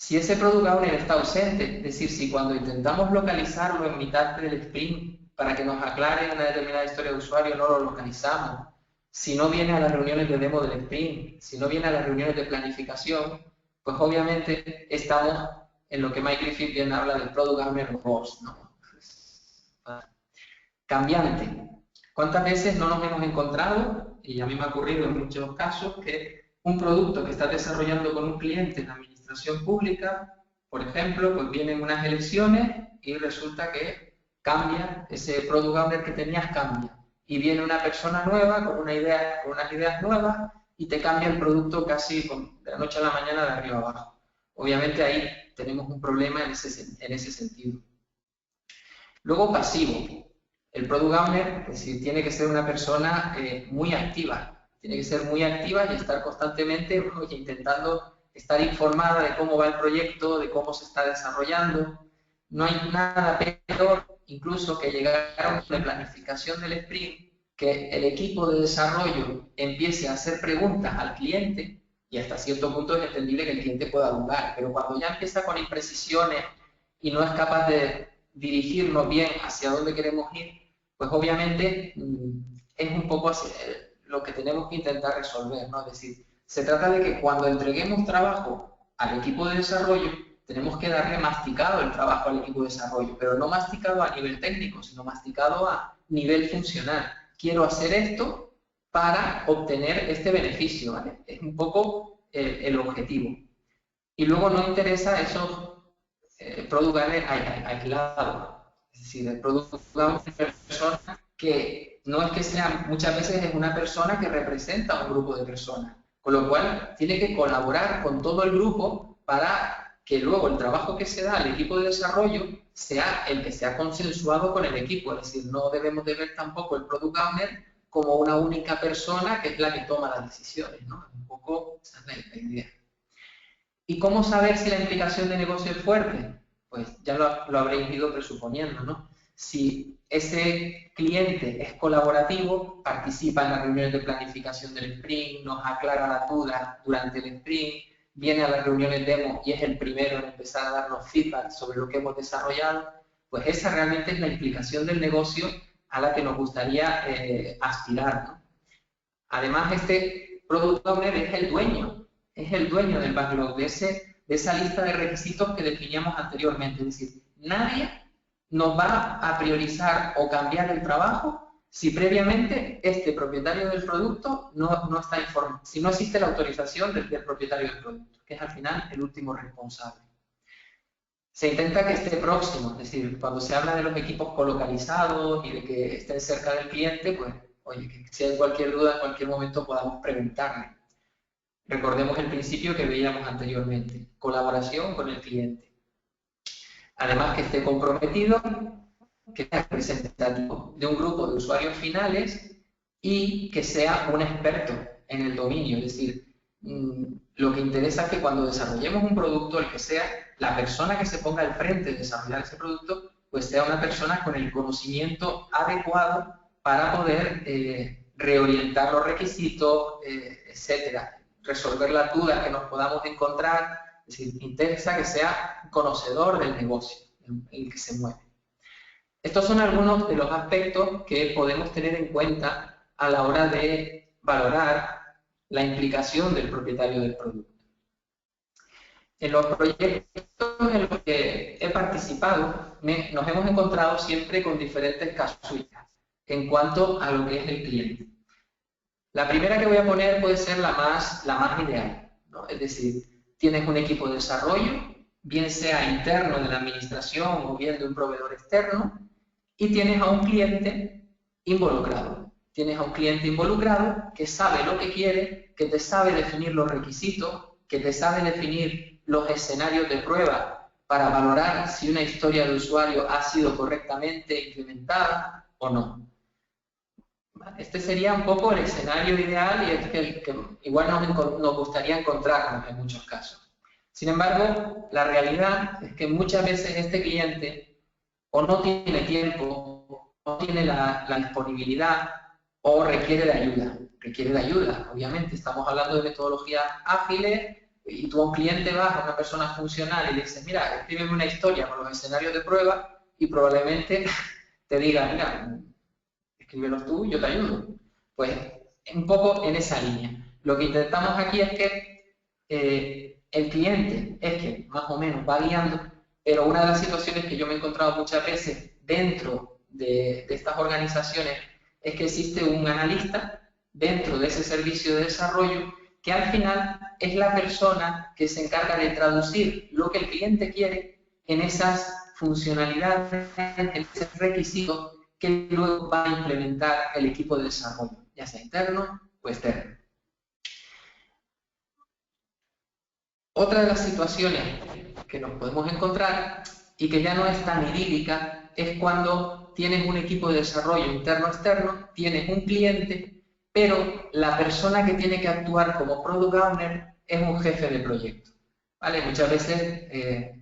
S2: Si ese Product Owner está ausente, es decir, si cuando intentamos localizarlo en mitad del sprint para que nos aclare una determinada historia de usuario no lo localizamos, si no viene a las reuniones de demo del sprint, si no viene a las reuniones de planificación, pues obviamente estamos en lo que Mike Griffith bien habla del Product Owner Ghost, ¿no? Cambiante. ¿Cuántas veces no nos hemos encontrado, y a mí me ha ocurrido en muchos casos, que un producto que estás desarrollando con un cliente en la administración pública, por ejemplo, pues vienen unas elecciones y resulta que cambia, ese Product Owner que tenías cambia, y viene una persona nueva con unas ideas nuevas y te cambia el producto casi de la noche a la mañana de arriba abajo. Obviamente ahí tenemos un problema en ese sentido. Luego, pasivo. El Product Owner, es decir, tiene que ser una persona muy activa. Tiene que ser muy activa y estar constantemente intentando estar informada de cómo va el proyecto, de cómo se está desarrollando. No hay nada peor, incluso, que llegar a una planificación del sprint, que el equipo de desarrollo empiece a hacer preguntas al cliente, y hasta cierto punto es entendible que el cliente pueda dudar, pero cuando ya empieza con imprecisiones y no es capaz de dirigirnos bien hacia dónde queremos ir, pues obviamente es un poco lo que tenemos que intentar resolver, ¿no? Es decir, se trata de que cuando entreguemos trabajo al equipo de desarrollo, tenemos que darle masticado el trabajo al equipo de desarrollo, pero no masticado a nivel técnico, sino masticado a nivel funcional. Quiero hacer esto para obtener este beneficio, ¿vale? Es un poco el objetivo. Y luego no interesa esos Product Owner aislados. Es decir, el Product Owner es una persona que no es que sea, muchas veces es una persona que representa a un grupo de personas, con lo cual tiene que colaborar con todo el grupo para que luego el trabajo que se da al equipo de desarrollo sea el que sea consensuado con el equipo. Es decir, no debemos de ver tampoco el Product Owner como una única persona que es la que toma las decisiones, ¿no? Un poco esa es la idea. ¿Y cómo saber si la implicación de negocio es fuerte? Pues ya lo habréis ido presuponiendo, ¿no? Si ese cliente es colaborativo, participa en las reuniones de planificación del sprint, nos aclara las dudas durante el sprint, viene a las reuniones demo y es el primero en empezar a darnos feedback sobre lo que hemos desarrollado, pues esa realmente es la implicación del negocio a la que nos gustaría aspirar, ¿no? Además, este Product Owner es el dueño del backlog, de esa lista de requisitos que definíamos anteriormente. Es decir, nadie nos va a priorizar o cambiar el trabajo si previamente este propietario del producto no está informado, si no existe la autorización del propietario del producto, que es al final el último responsable. Se intenta que esté próximo, es decir, cuando se habla de los equipos colocalizados y de que estén cerca del cliente, pues, oye, que si hay cualquier duda en cualquier momento podamos preguntarle. Recordemos el principio que veíamos anteriormente, colaboración con el cliente. Además, que esté comprometido, que sea representativo de un grupo de usuarios finales y que sea un experto en el dominio. Es decir, lo que interesa es que cuando desarrollemos un producto, el que sea la persona que se ponga al frente de desarrollar ese producto, pues sea una persona con el conocimiento adecuado para poder reorientar los requisitos, etcétera, resolver las dudas que nos podamos encontrar. Es decir, interesa que sea conocedor del negocio en el que se mueve. Estos son algunos de los aspectos que podemos tener en cuenta a la hora de valorar la implicación del propietario del producto. En los proyectos en los que he participado, nos hemos encontrado siempre con diferentes casuísticas en cuanto a lo que es el cliente. La primera que voy a poner puede ser la más ideal, ¿no? Es decir, tienes un equipo de desarrollo, bien sea interno de la administración o bien de un proveedor externo, y tienes a un cliente involucrado. Tienes a un cliente involucrado que sabe lo que quiere, que te sabe definir los requisitos, que te sabe definir los escenarios de prueba para valorar si una historia de usuario ha sido correctamente implementada o no. Este sería un poco el escenario ideal y es el que igual nos gustaría encontrarnos en muchos casos. Sin embargo, la realidad es que muchas veces este cliente o no tiene tiempo, no tiene la disponibilidad o requiere de ayuda. Requiere de ayuda, obviamente. Estamos hablando de metodologías ágiles, y tú a un cliente vas, a una persona funcional, y le dices, mira, escríbeme una historia con los escenarios de prueba, y probablemente te diga, mira, escríbelos tú y yo te ayudo. Pues un poco en esa línea. Lo que intentamos aquí es que el cliente es que más o menos va guiando, pero una de las situaciones que yo me he encontrado muchas veces dentro de estas organizaciones es que existe un analista dentro de ese servicio de desarrollo que al final es la persona que se encarga de traducir lo que el cliente quiere en esas funcionalidades, en esos requisitos que luego va a implementar el equipo de desarrollo, ya sea interno o externo. Otra de las situaciones que nos podemos encontrar y que ya no es tan idílica es cuando tienes un equipo de desarrollo interno-externo, tienes un cliente, pero la persona que tiene que actuar como Product Owner es un jefe de proyecto. ¿Vale? Muchas veces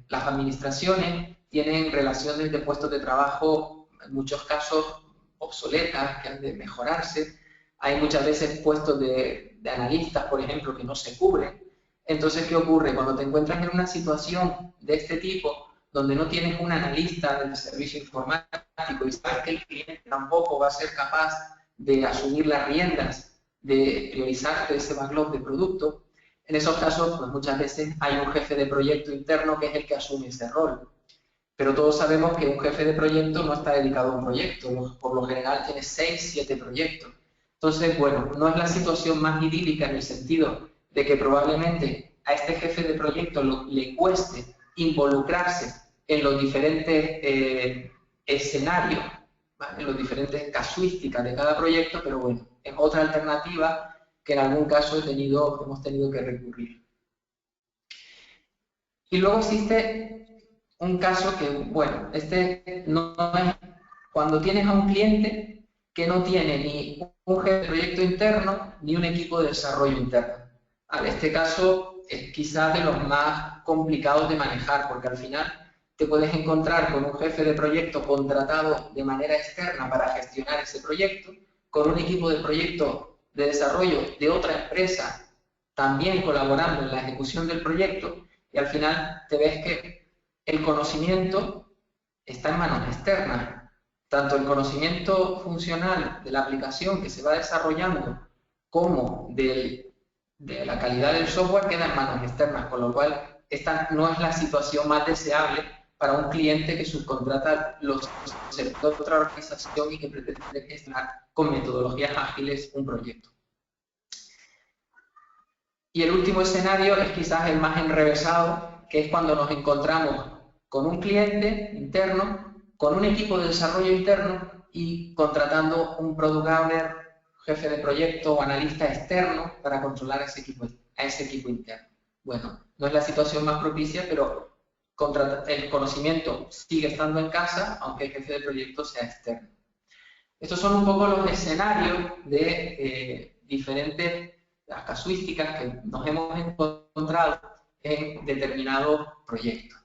S2: las administraciones tienen relaciones de puestos de trabajo, en muchos casos obsoletas, que han de mejorarse. Hay muchas veces puestos de analistas, por ejemplo, que no se cubren. Entonces, ¿qué ocurre? Cuando te encuentras en una situación de este tipo, donde no tienes un analista del servicio informático y sabes que el cliente tampoco va a ser capaz de asumir las riendas, de priorizarte ese backlog de producto, en esos casos, pues muchas veces hay un jefe de proyecto interno que es el que asume ese rol. Pero todos sabemos que un jefe de proyecto no está dedicado a un proyecto, por lo general tiene 6, 7 proyectos. Entonces, bueno, no es la situación más idílica en el sentido de que probablemente a este jefe de proyecto le cueste involucrarse en los diferentes escenarios, ¿vale? En las diferentes casuísticas de cada proyecto, pero bueno, es otra alternativa que en algún caso hemos tenido que recurrir. Y luego existe un caso que, bueno, este no es cuando tienes a un cliente que no tiene ni un jefe de proyecto interno ni un equipo de desarrollo interno. Este caso es quizás de los más complicados de manejar, porque al final te puedes encontrar con un jefe de proyecto contratado de manera externa para gestionar ese proyecto, con un equipo de proyecto de desarrollo de otra empresa también colaborando en la ejecución del proyecto, y al final te ves que el conocimiento está en manos externas. Tanto el conocimiento funcional de la aplicación que se va desarrollando como de la calidad del software queda en manos externas, con lo cual esta no es la situación más deseable para un cliente que subcontrata los conceptos de otra organización y que pretende gestionar con metodologías ágiles un proyecto. Y el último escenario es quizás el más enrevesado, que es cuando nos encontramos con un cliente interno, con un equipo de desarrollo interno y contratando un Product Owner, jefe de proyecto o analista externo para controlar a ese equipo interno. Bueno, no es la situación más propicia, pero el conocimiento sigue estando en casa, aunque el jefe de proyecto sea externo. Estos son un poco los escenarios de diferentes las casuísticas que nos hemos encontrado en determinados proyectos.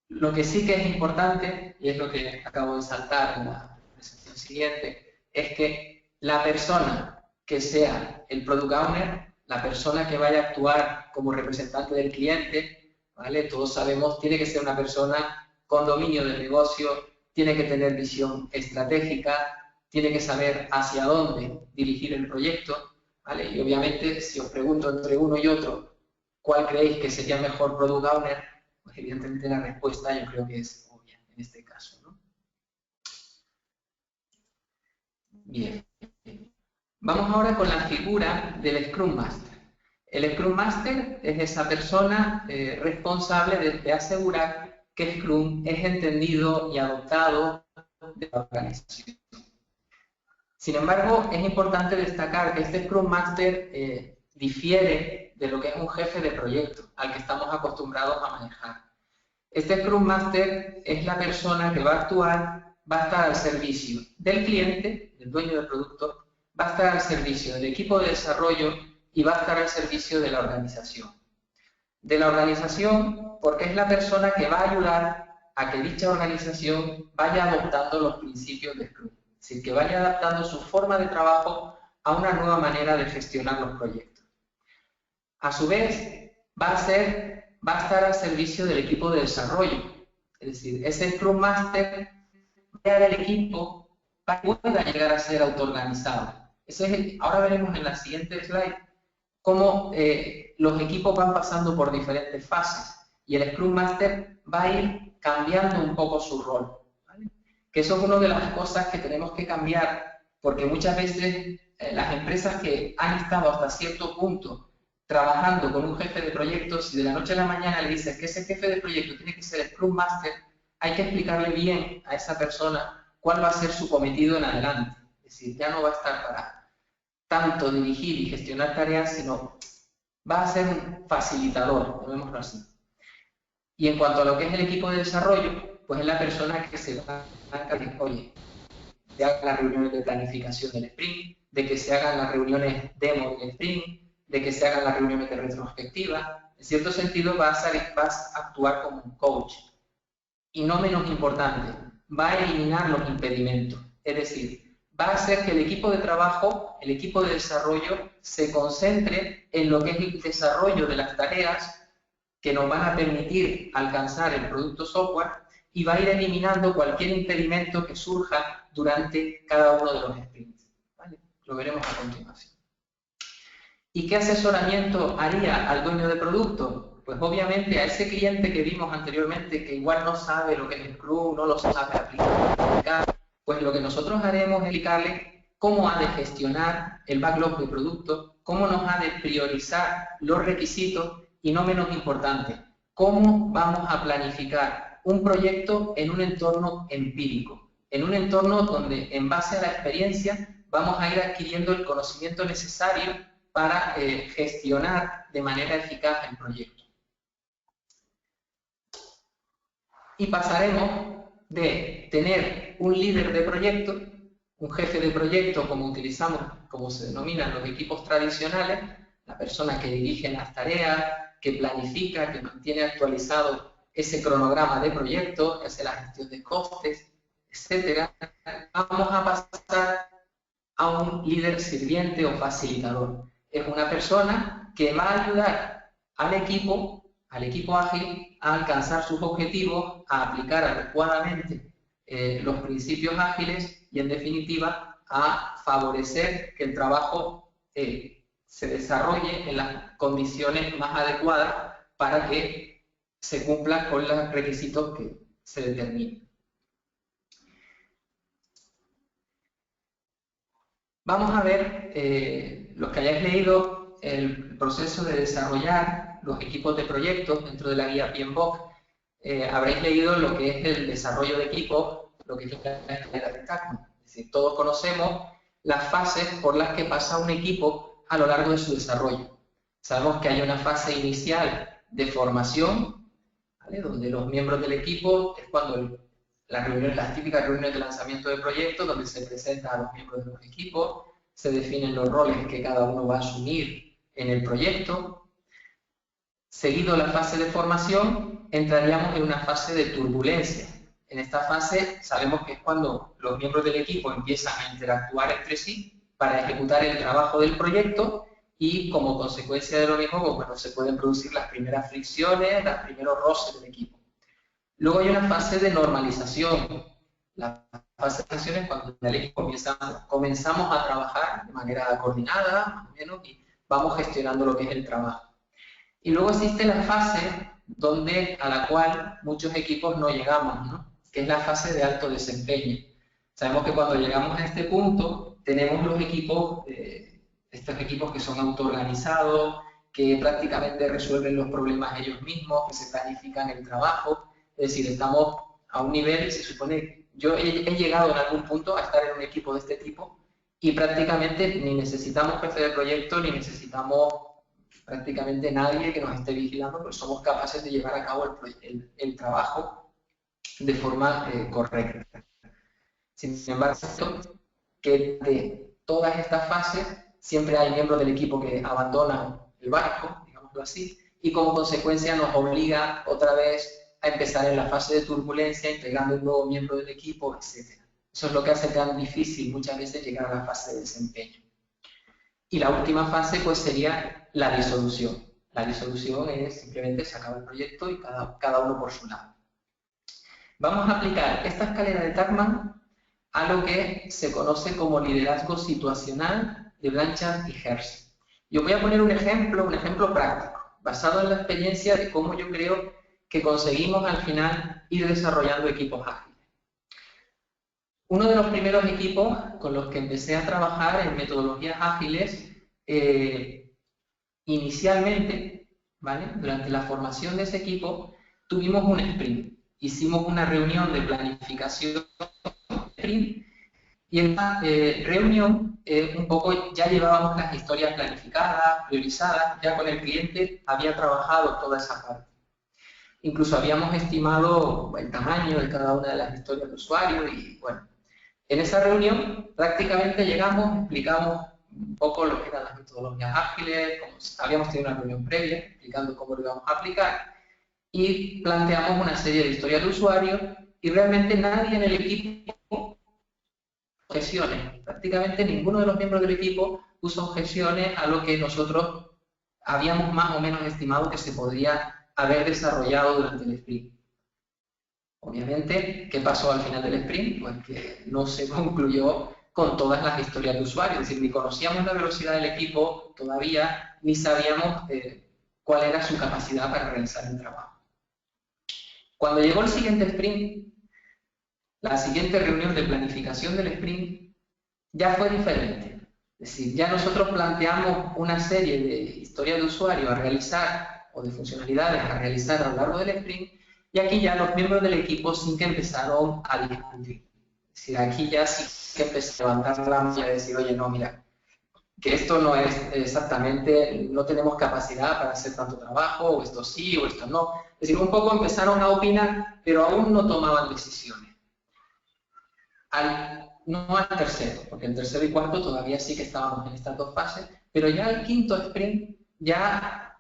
S2: Lo que sí que es importante, y es lo que acabo de saltar en la presentación siguiente, es que la persona que sea el Product Owner, la persona que vaya a actuar como representante del cliente, ¿vale? Todos sabemos, tiene que ser una persona con dominio del negocio, tiene que tener visión estratégica, tiene que saber hacia dónde dirigir el proyecto, ¿vale? Y obviamente, si os pregunto entre uno y otro, ¿cuál creéis que sería mejor Product Owner? Pues evidentemente la respuesta yo creo que es obvia en este caso, ¿no? Bien. Vamos ahora con la figura del Scrum Master. El Scrum Master es esa persona responsable de asegurar que Scrum es entendido y adoptado de la organización. Sin embargo, es importante destacar que este Scrum Master difiere de lo que es un jefe de proyecto, al que estamos acostumbrados a manejar. Este Scrum Master es la persona que va a actuar, va a estar al servicio del cliente, del dueño del producto, va a estar al servicio del equipo de desarrollo y va a estar al servicio de la organización. De la organización, porque es la persona que va a ayudar a que dicha organización vaya adoptando los principios de Scrum. Es decir, que vaya adaptando su forma de trabajo a una nueva manera de gestionar los proyectos. A su vez, va a estar al servicio del equipo de desarrollo. Es decir, ese Scrum Master del equipo pueda llegar a ser autoorganizado. Ahora veremos en la siguiente slide cómo los equipos van pasando por diferentes fases y el Scrum Master va a ir cambiando un poco su rol, ¿vale? Que eso es una de las cosas que tenemos que cambiar, porque muchas veces las empresas que han estado hasta cierto punto trabajando con un jefe de proyecto, si de la noche a la mañana le dices que ese jefe de proyecto tiene que ser Scrum Master, hay que explicarle bien a esa persona cuál va a ser su cometido en adelante. Es decir, ya no va a estar para tanto dirigir y gestionar tareas, sino va a ser un facilitador, llamémoslo así. Y en cuanto a lo que es el equipo de desarrollo, pues es la persona que se va a encargar, oye, de hagan las reuniones de planificación del sprint, de que se hagan las reuniones demo del sprint, de que se hagan las reuniones de retrospectiva. En cierto sentido, vas a actuar como un coach. Y no menos importante, va a eliminar los impedimentos. Es decir, va a hacer que el equipo de trabajo, el equipo de desarrollo, se concentre en lo que es el desarrollo de las tareas que nos van a permitir alcanzar el producto software y va a ir eliminando cualquier impedimento que surja durante cada uno de los sprints, ¿vale? Lo veremos a continuación. ¿Y qué asesoramiento haría al dueño de producto? Pues obviamente a ese cliente que vimos anteriormente que igual no sabe lo que es el Scrum, no lo sabe aplicar, pues lo que nosotros haremos es explicarle cómo ha de gestionar el backlog de producto, cómo nos ha de priorizar los requisitos y no menos importante, cómo vamos a planificar un proyecto en un entorno empírico, en un entorno donde en base a la experiencia vamos a ir adquiriendo el conocimiento necesario para gestionar de manera eficaz el proyecto. Y pasaremos de tener un líder de proyecto, un jefe de proyecto, como utilizamos, como se denominan los equipos tradicionales, la persona que dirige las tareas, que planifica, que mantiene actualizado ese cronograma de proyecto, que hace la gestión de costes, etc. Vamos a pasar a un líder sirviente o facilitador. Es una persona que va a ayudar al equipo ágil a alcanzar sus objetivos, a aplicar adecuadamente los principios ágiles y, en definitiva, a favorecer que el trabajo se desarrolle en las condiciones más adecuadas para que se cumplan con los requisitos que se determinen. Vamos a ver, los que hayáis leído el proceso de desarrollar los equipos de proyectos dentro de la guía PMBOK, habréis leído lo que es el desarrollo de equipos, lo que es la escalera de Kalman. Es decir, todos conocemos las fases por las que pasa un equipo a lo largo de su desarrollo. Sabemos que hay una fase inicial de formación, ¿vale? Donde los miembros del equipo es cuando las típicas reuniones de lanzamiento de proyectos, donde se presenta a los miembros de los equipos, se definen los roles que cada uno va a asumir en el proyecto. Seguido la fase de formación, entraríamos en una fase de turbulencia. En esta fase sabemos que es cuando los miembros del equipo empiezan a interactuar entre sí para ejecutar el trabajo del proyecto y como consecuencia de lo mismo, pues, bueno, se pueden producir las primeras fricciones, los primeros roces del equipo. Luego hay una fase de normalización. La fase de normalización es cuando en el equipo comenzamos a trabajar de manera coordinada, más o menos, y vamos gestionando lo que es el trabajo. Y luego existe la fase a la cual muchos equipos no llegamos, ¿no? Que es la fase de alto desempeño. Sabemos que cuando llegamos a este punto, tenemos los equipos, estos equipos que son autoorganizados, que prácticamente resuelven los problemas ellos mismos, que se planifican el trabajo. Es decir, estamos a un nivel, se supone, yo he llegado en algún punto a estar en un equipo de este tipo y prácticamente ni necesitamos jefe de proyecto, ni necesitamos prácticamente nadie que nos esté vigilando, porque somos capaces de llevar a cabo el trabajo de forma correcta. Sin embargo, que de todas estas fases siempre hay miembros del equipo que abandonan el barco, digámoslo así, y como consecuencia nos obliga otra vez a empezar en la fase de turbulencia, integrando un nuevo miembro del equipo, etc. Eso es lo que hace tan difícil muchas veces llegar a la fase de desempeño. Y la última fase pues sería la disolución. disolución es simplemente se acaba el proyecto y cada uno por su lado. Vamos a aplicar esta escalera de Tuckman a lo que se conoce como liderazgo situacional de Blanchard y Hersh. Yo voy a poner un ejemplo práctico, basado en la experiencia de cómo yo creo que conseguimos al final ir desarrollando equipos ágiles. Uno de los primeros equipos con los que empecé a trabajar en metodologías ágiles, inicialmente, ¿vale? Durante la formación de ese equipo, tuvimos un sprint. Hicimos una reunión de planificación sprint y en esta reunión un poco ya llevábamos las historias planificadas, priorizadas, ya con el cliente había trabajado toda esa parte. Incluso habíamos estimado el tamaño de cada una de las historias de usuario y bueno, en esa reunión prácticamente llegamos, explicamos un poco lo que eran las metodologías ágiles, habíamos tenido una reunión previa explicando cómo lo íbamos a aplicar y planteamos una serie de historias de usuario y realmente nadie en el equipo objeciones. Prácticamente ninguno de los miembros del equipo puso objeciones a lo que nosotros habíamos más o menos estimado que se podría haber desarrollado durante el sprint. Obviamente, ¿qué pasó al final del sprint? Pues que no se concluyó con todas las historias de usuario, es decir, ni conocíamos la velocidad del equipo todavía, ni sabíamos cuál era su capacidad para realizar el trabajo. Cuando llegó el siguiente sprint, la siguiente reunión de planificación del sprint ya fue diferente. Es decir, ya nosotros planteamos una serie de historias de usuario a realizar o de funcionalidades a realizar a lo largo del sprint y aquí ya los miembros del equipo sí que empezaron a discutir. Es decir, aquí ya sí que empecé a levantar la mano y a decir, oye, no, mira, que esto no es exactamente, no tenemos capacidad para hacer tanto trabajo, o esto sí, o esto no. Es decir, un poco empezaron a opinar, pero aún no tomaban decisiones. No al tercero, porque el tercero y cuarto todavía sí que estábamos en estas dos fases, pero ya al quinto sprint, ya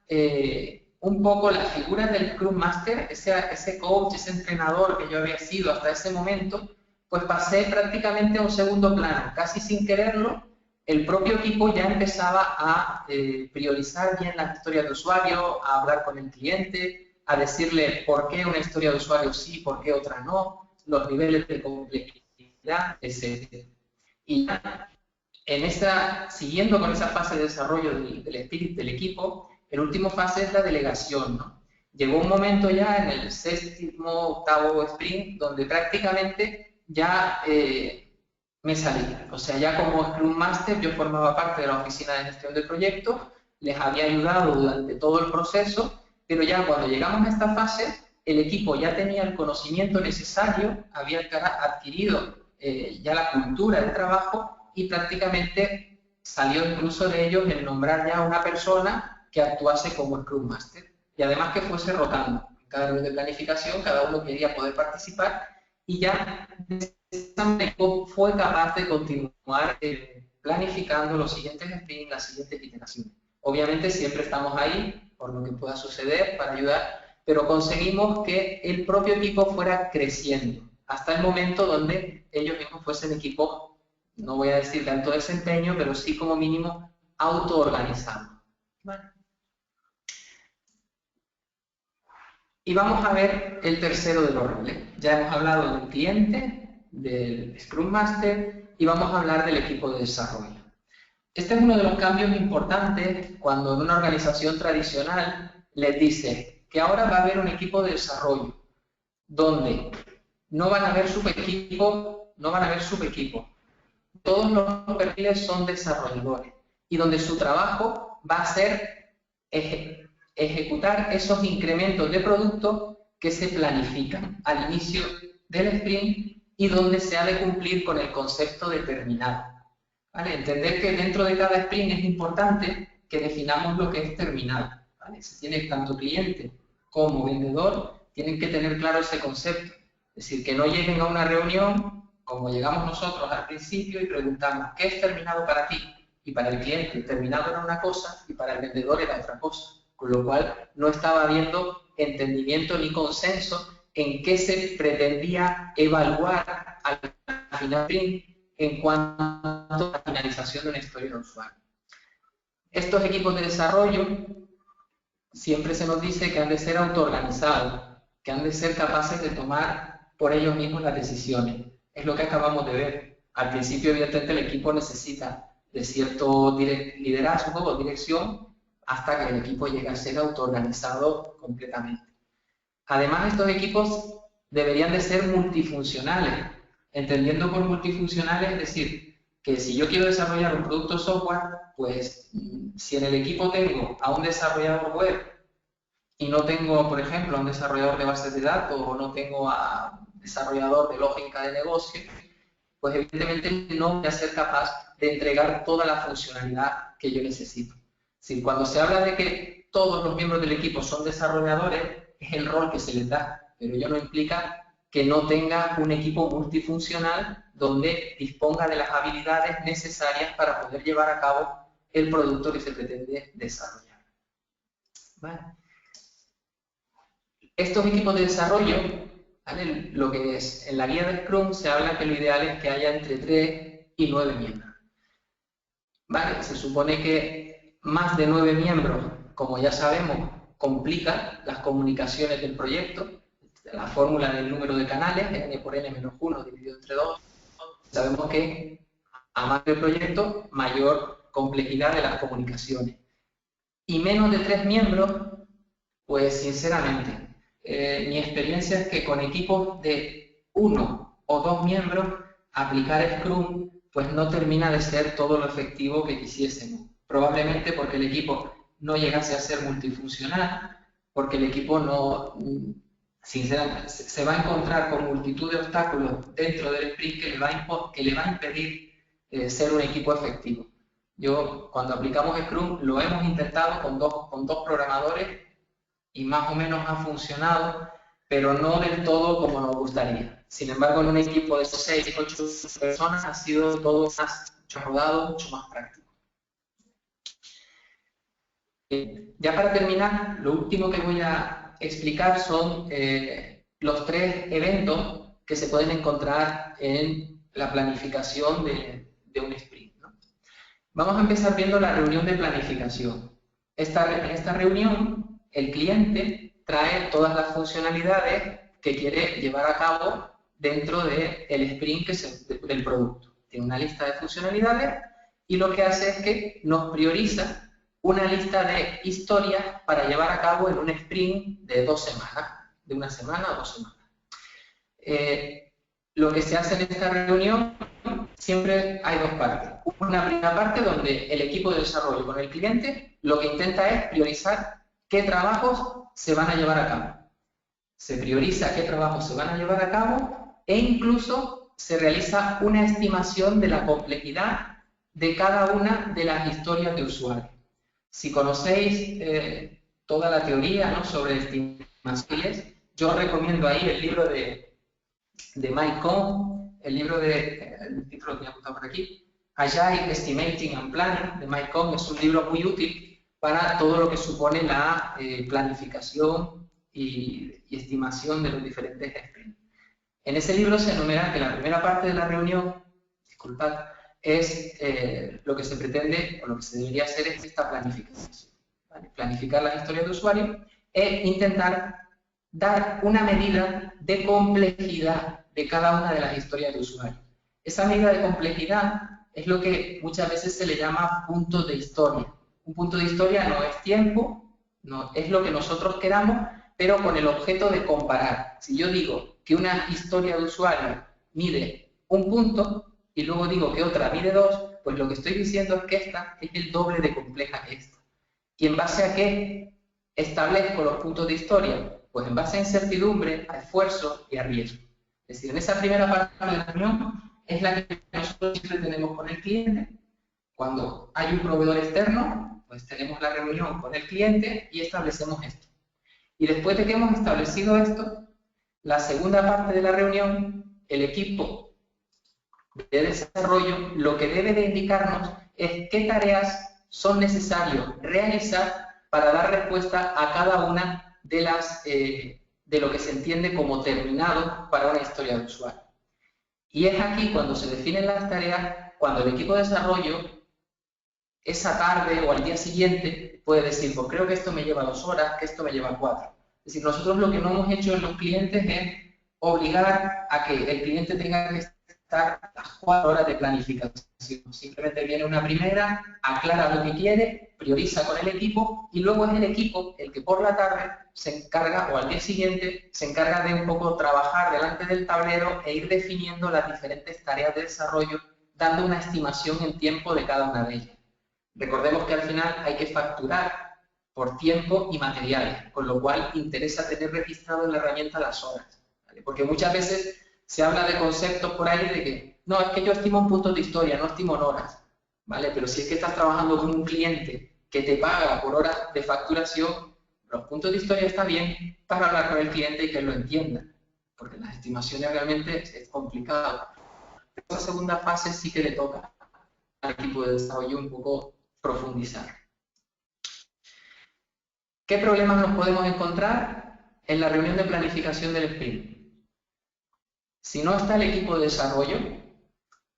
S2: un poco las figuras del Scrum Master, ese coach, ese entrenador que yo había sido hasta ese momento, pues pasé prácticamente a un segundo plano, casi sin quererlo. El propio equipo ya empezaba a priorizar bien las historias de usuario, a hablar con el cliente, a decirle por qué una historia de usuario sí, por qué otra no, los niveles de complejidad, etc. Y siguiendo con esa fase de desarrollo del espíritu del equipo, el último fase es la delegación, ¿no? Llegó un momento ya en el séptimo, octavo sprint, donde prácticamente ya me salí. O sea, ya como Scrum Master yo formaba parte de la oficina de gestión de proyectos, les había ayudado durante todo el proceso, pero ya cuando llegamos a esta fase, el equipo ya tenía el conocimiento necesario, había adquirido ya la cultura de trabajo y prácticamente salió incluso de ellos el nombrar ya a una persona que actuase como Scrum Master y además que fuese rotando. En cada reunión de planificación cada uno quería poder participar y ya fue capaz de continuar planificando los siguientes sprints, las siguientes iteraciones. Obviamente siempre estamos ahí por lo que pueda suceder para ayudar, pero conseguimos que el propio equipo fuera creciendo hasta el momento donde ellos mismos fuesen equipos, no voy a decir de alto desempeño, pero sí como mínimo autoorganizados. Bueno. Y vamos a ver el tercero de los roles. Ya hemos hablado del cliente, del Scrum Master y vamos a hablar del equipo de desarrollo. Este es uno de los cambios importantes cuando en una organización tradicional les dice que ahora va a haber un equipo de desarrollo donde no van a haber subequipos, todos los perfiles son desarrolladores y donde su trabajo va a ser ejecutar esos incrementos de producto que se planifican al inicio del sprint y donde se ha de cumplir con el concepto determinado. ¿Vale? Entender que dentro de cada sprint es importante que definamos lo que es terminado. ¿Vale? Si tiene tanto cliente como vendedor, tienen que tener claro ese concepto. Es decir, que no lleguen a una reunión como llegamos nosotros al principio y preguntamos ¿qué es terminado para ti? Y para el cliente terminado era una cosa y para el vendedor era otra cosa. Con lo cual no estaba habiendo entendimiento ni consenso en qué se pretendía evaluar al final en cuanto a la finalización de una historia de usuario. Estos equipos de desarrollo siempre se nos dice que han de ser autoorganizados, que han de ser capaces de tomar por ellos mismos las decisiones. Es lo que acabamos de ver. Al principio, evidentemente, el equipo necesita de cierto liderazgo o dirección hasta que el equipo llegue a ser autoorganizado completamente. Además, estos equipos deberían de ser multifuncionales, entendiendo por multifuncionales, es decir, que si yo quiero desarrollar un producto software, pues si en el equipo tengo a un desarrollador web y no tengo, por ejemplo, a un desarrollador de bases de datos o no tengo a un desarrollador de lógica de negocio, pues evidentemente no voy a ser capaz de entregar toda la funcionalidad que yo necesito. Es decir, cuando se habla de que todos los miembros del equipo son desarrolladores, es el rol que se les da, pero ello no implica que no tenga un equipo multifuncional donde disponga de las habilidades necesarias para poder llevar a cabo el producto que se pretende desarrollar. ¿Vale? Estos equipos de desarrollo, ¿vale? Lo que es, en la guía de Scrum se habla que lo ideal es que haya entre 3 y 9 miembros. ¿Vale? Se supone que más de 9 miembros, como ya sabemos, complica las comunicaciones del proyecto. La fórmula del número de canales, n por n menos 1 dividido entre 2, sabemos que a más de proyecto, mayor complejidad de las comunicaciones. Y menos de 3 miembros, pues sinceramente, mi experiencia es que con equipos de 1 o 2 miembros, aplicar Scrum pues no termina de ser todo lo efectivo que quisiésemos. Probablemente porque el equipo no llegase a ser multifuncional, porque el equipo no, sinceramente, se va a encontrar con multitud de obstáculos dentro del sprint que le va a impedir ser un equipo efectivo. Yo, cuando aplicamos Scrum, lo hemos intentado con dos programadores y más o menos ha funcionado, pero no del todo como nos gustaría. Sin embargo, en un equipo de 6 o 8 personas ha sido todo más rodado, mucho más práctico. Ya para terminar, lo último que voy a explicar son los 3 eventos que se pueden encontrar en la planificación de un sprint, ¿no? Vamos a empezar viendo la reunión de planificación. En esta reunión, el cliente trae todas las funcionalidades que quiere llevar a cabo dentro del sprint del producto. Tiene una lista de funcionalidades y lo que hace es que nos prioriza una lista de historias para llevar a cabo en un sprint de 2 semanas, de 1 semana a 2 semanas. Lo que se hace en esta reunión, siempre hay 2 partes. Una primera parte donde el equipo de desarrollo con el cliente lo que intenta es priorizar qué trabajos se van a llevar a cabo. Se prioriza qué trabajos se van a llevar a cabo e incluso se realiza una estimación de la complejidad de cada una de las historias de usuario. Si conocéis toda la teoría, ¿no?, sobre estimaciones, yo os recomiendo ahí el libro de Mike Cohn, el libro el título lo tenía apuntado por aquí, Agile Estimating and Planning, de Mike Cohn. Es un libro muy útil para todo lo que supone la planificación y estimación de los diferentes sprints. En ese libro se enumera que la primera parte de la reunión, disculpad, es lo que se pretende o lo que se debería hacer es esta planificación, ¿vale? Planificar las historias de usuario e intentar dar una medida de complejidad de cada una de las historias de usuario. Esa medida de complejidad es lo que muchas veces se le llama punto de historia. Un punto de historia no es tiempo, no es lo que nosotros queramos, pero con el objeto de comparar. Si yo digo que una historia de usuario mide 1 punto y luego digo que otra mide 2, pues lo que estoy diciendo es que esta es el doble de compleja que esta. ¿Y en base a qué establezco los puntos de historia? Pues en base a incertidumbre, a esfuerzo y a riesgo. Es decir, en esa primera parte de la reunión es la que nosotros siempre tenemos con el cliente. Cuando hay un proveedor externo, pues tenemos la reunión con el cliente y establecemos esto. Y después de que hemos establecido esto, la segunda parte de la reunión, el equipo de desarrollo lo que debe de indicarnos es qué tareas son necesarias realizar para dar respuesta a cada una de lo que se entiende como terminado para una historia de usuario. Y es aquí cuando se definen las tareas, cuando el equipo de desarrollo esa tarde o al día siguiente puede decir, pues creo que esto me lleva 2 horas, que esto me lleva 4. Es decir, nosotros lo que no hemos hecho en los clientes es obligar a que el cliente tenga que estar las 4 horas de planificación. Simplemente viene una primera, aclara lo que quiere, prioriza con el equipo y luego es el equipo el que por la tarde se encarga, o al día siguiente, se encarga de un poco trabajar delante del tablero e ir definiendo las diferentes tareas de desarrollo, dando una estimación en tiempo de cada una de ellas. Recordemos que al final hay que facturar por tiempo y materiales, con lo cual interesa tener registrado en la herramienta las horas, ¿vale? Porque muchas veces se habla de conceptos por ahí de que, no, es que yo estimo en puntos de historia, no estimo en horas, ¿vale? Pero si es que estás trabajando con un cliente que te paga por horas de facturación, los puntos de historia está bien para hablar con el cliente y que él lo entienda, porque las estimaciones realmente es complicado. Esta segunda fase sí que le toca al equipo de desarrollo un poco profundizar. ¿Qué problemas nos podemos encontrar en la reunión de planificación del sprint? Si no está el equipo de desarrollo,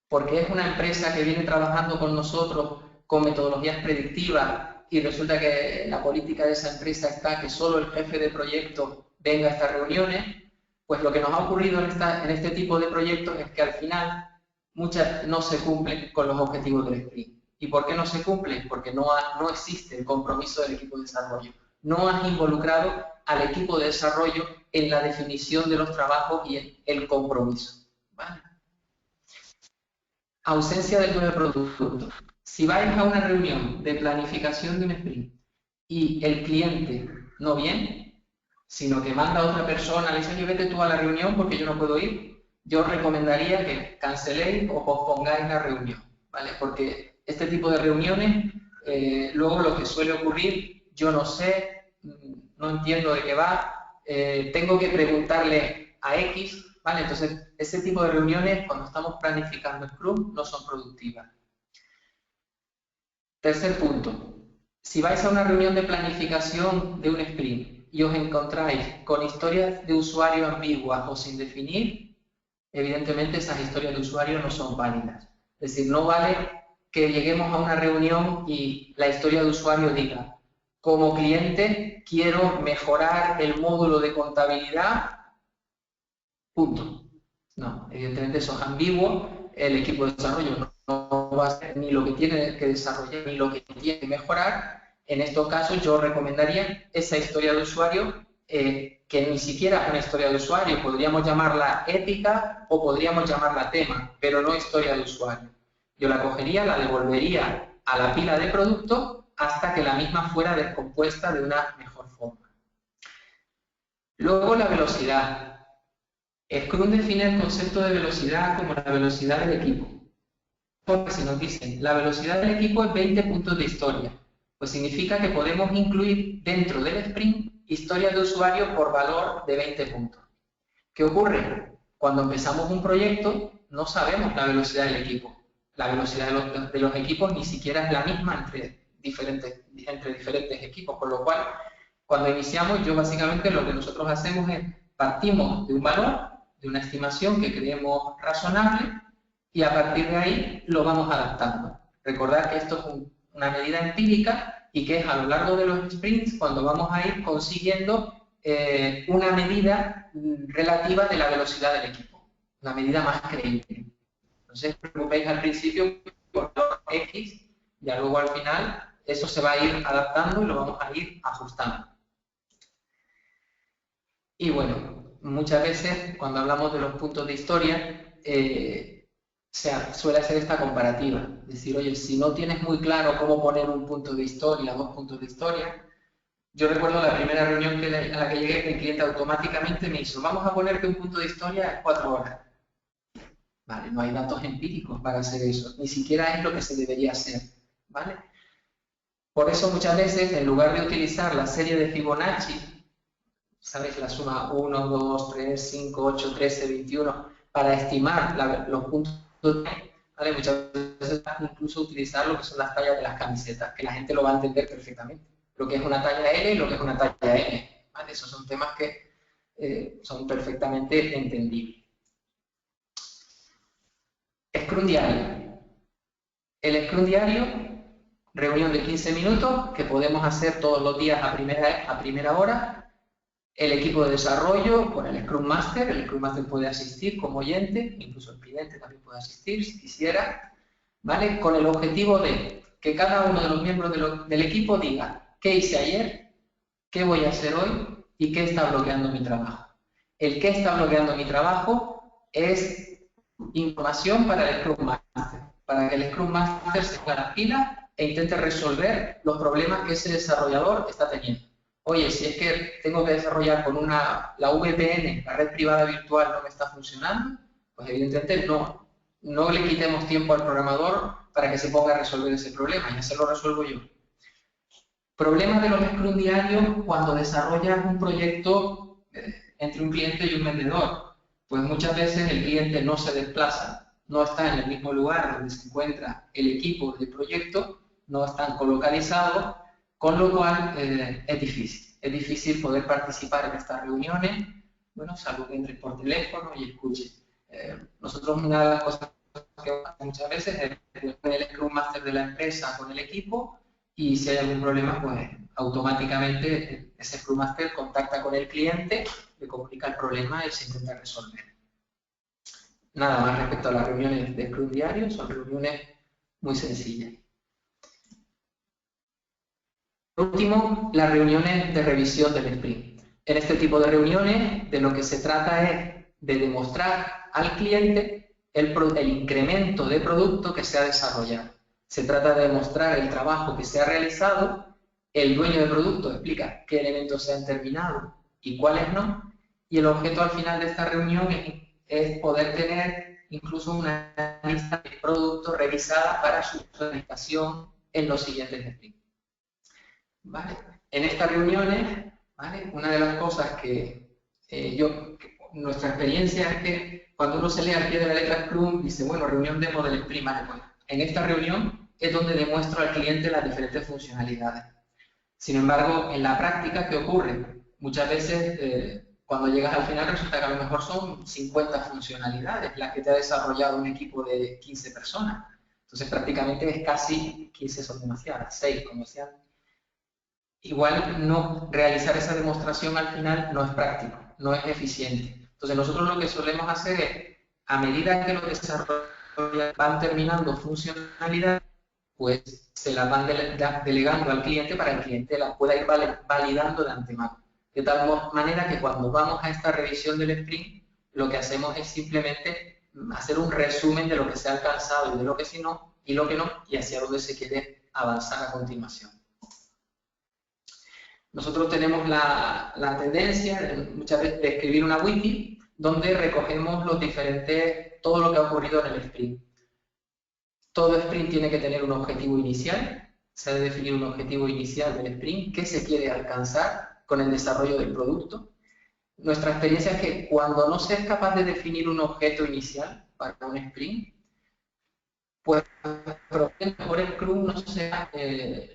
S2: porque es una empresa que viene trabajando con nosotros con metodologías predictivas y resulta que la política de esa empresa está que solo el jefe de proyecto venga a estas reuniones, pues lo que nos ha ocurrido en este tipo de proyectos es que al final muchas no se cumplen con los objetivos del sprint. ¿Y por qué no se cumplen? Porque no existe el compromiso del equipo de desarrollo. No has involucrado al equipo de desarrollo en la definición de los trabajos y en el compromiso, ¿vale? Ausencia del nuevo producto. Si vais a una reunión de planificación de un sprint y el cliente no viene, sino que manda a otra persona, le dice, oye, vete tú a la reunión porque yo no puedo ir, yo recomendaría que canceléis o pospongáis la reunión, ¿vale? Porque este tipo de reuniones, luego lo que suele ocurrir, yo no sé, no entiendo de qué va, tengo que preguntarle a X, ¿vale? Entonces, ese tipo de reuniones, cuando estamos planificando Scrum, no son productivas. Tercer punto. Si vais a una reunión de planificación de un sprint y os encontráis con historias de usuario ambiguas o sin definir, evidentemente esas historias de usuario no son válidas. Es decir, no vale que lleguemos a una reunión y la historia de usuario diga, como cliente quiero mejorar el módulo de contabilidad, punto. No, evidentemente eso es ambiguo, el equipo de desarrollo no va a ser ni lo que tiene que desarrollar ni lo que tiene que mejorar. En estos casos yo recomendaría esa historia de usuario, que ni siquiera es una historia de usuario, podríamos llamarla ética o podríamos llamarla tema, pero no historia de usuario. Yo la cogería, la devolvería a la pila de producto hasta que la misma fuera descompuesta de una mejor forma. Luego la velocidad. Scrum define el concepto de velocidad como la velocidad del equipo. Porque si nos dicen, la velocidad del equipo es 20 puntos de historia, pues significa que podemos incluir dentro del sprint historias de usuario por valor de 20 puntos. ¿Qué ocurre? Cuando empezamos un proyecto, no sabemos la velocidad del equipo. La velocidad de los equipos ni siquiera es la misma entre diferentes equipos, con lo cual, cuando iniciamos, básicamente lo que nosotros hacemos es, partimos de un valor, de una estimación que creemos razonable y a partir de ahí lo vamos adaptando. Recordad que esto es una medida empírica y que es a lo largo de los sprints cuando vamos a ir consiguiendo una medida relativa de la velocidad del equipo, una medida más creíble. No os preocupéis al principio por X, ya luego al final eso se va a ir adaptando y lo vamos a ir ajustando. Y bueno, muchas veces cuando hablamos de los puntos de historia, suele hacer esta comparativa. Decir, oye, si no tienes muy claro cómo poner un punto de historia, 2 puntos de historia, yo recuerdo la primera reunión a la que llegué, el cliente automáticamente me hizo, vamos a ponerte un punto de historia en 4 horas. Vale, no hay datos empíricos para hacer eso, ni siquiera es lo que se debería hacer, ¿vale? Por eso muchas veces, en lugar de utilizar la serie de Fibonacci, ¿sabéis? La suma 1, 2, 3, 5, 8, 13, 21, para estimar los puntos, ¿vale? Muchas veces incluso utilizar lo que son las tallas de las camisetas, que la gente lo va a entender perfectamente. Lo que es una talla L y lo que es una talla M, ¿vale? Esos son temas que son perfectamente entendibles. Scrum diario. El Scrum diario reunión de 15 minutos que podemos hacer todos los días a primera hora. El equipo de desarrollo con el Scrum Master. El Scrum Master puede asistir como oyente, incluso el cliente también puede asistir si quisiera, ¿vale? Con el objetivo de que cada uno de los miembros del equipo diga qué hice ayer, qué voy a hacer hoy y qué está bloqueando mi trabajo. El qué está bloqueando mi trabajo es información para el Scrum Master, para que el Scrum Master se ponga las pilas e intente resolver los problemas que ese desarrollador está teniendo. Oye, si es que tengo que desarrollar con la VPN, la red privada virtual, no me está funcionando, pues evidentemente no le quitemos tiempo al programador para que se ponga a resolver ese problema, ya se lo resuelvo yo. Problemas de los Scrum diarios cuando desarrollas un proyecto entre un cliente y un vendedor. Pues muchas veces el cliente no se desplaza, no está en el mismo lugar donde se encuentra el equipo del proyecto, no están colocalizados, con lo cual es difícil poder participar en estas reuniones, bueno, salvo que entres por teléfono y escuches. Nosotros una de las cosas que hacemos muchas veces es poner el Scrum Master de la empresa con el equipo y si hay algún problema, pues automáticamente ese Scrum Master contacta con el cliente, le comunica el problema y se intenta resolver. Nada más respecto a las reuniones de Scrum diario, son reuniones muy sencillas. Por último, las reuniones de revisión del sprint. En este tipo de reuniones, de lo que se trata es de demostrar al cliente el incremento de producto que se ha desarrollado. Se trata de demostrar el trabajo que se ha realizado, el dueño del producto explica qué elementos se han terminado y cuáles no, y el objeto al final de esta reunión es poder tener incluso una lista de productos revisada para su implementación en los siguientes sprints. ¿Vale? En estas reuniones, ¿vale? Una de las cosas que nuestra experiencia es que cuando uno se lee al pie de la letra Scrum, dice, bueno, reunión demo del sprint, vale, pues en esta reunión es donde demuestro al cliente las diferentes funcionalidades. Sin embargo, en la práctica, ¿qué ocurre? Muchas veces, cuando llegas al final, resulta que a lo mejor son 50 funcionalidades las que te ha desarrollado un equipo de 15 personas. Entonces, prácticamente es casi, 15 son demasiadas, 6, como decían. Igual no realizar esa demostración al final no es práctico, no es eficiente. Entonces nosotros lo que solemos hacer es, a medida que los desarrolladores van terminando funcionalidades, pues se las van delegando al cliente para que el cliente las pueda ir validando de antemano. De tal manera que cuando vamos a esta revisión del sprint, lo que hacemos es simplemente hacer un resumen de lo que se ha alcanzado y de lo que sí no, y lo que no, y hacia dónde se quiere avanzar a continuación. Nosotros tenemos la tendencia muchas veces de escribir una wiki donde recogemos todo lo que ha ocurrido en el sprint. Todo sprint tiene que tener un objetivo inicial, se ha de definir un objetivo inicial del sprint, qué se quiere alcanzar con el desarrollo del producto. Nuestra experiencia es que cuando no se es capaz de definir un objeto inicial para un sprint, pues por el Scrum no sea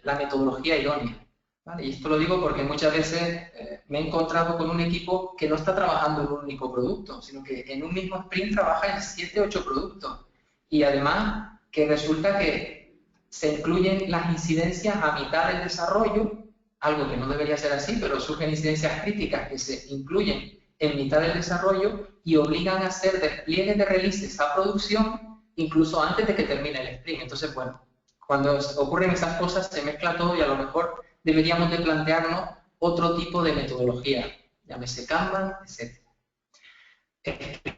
S2: la metodología idónea. ¿Vale? Y esto lo digo porque muchas veces me he encontrado con un equipo que no está trabajando en un único producto, sino que en un mismo sprint trabaja en 7 u 8 productos. Y además que resulta que se incluyen las incidencias a mitad del desarrollo, algo que no debería ser así, pero surgen incidencias críticas que se incluyen en mitad del desarrollo y obligan a hacer despliegues de releases a producción incluso antes de que termine el sprint. Entonces, bueno, cuando ocurren esas cosas se mezcla todo y a lo mejor deberíamos de plantearnos otro tipo de metodología, llámese Kanban, etc.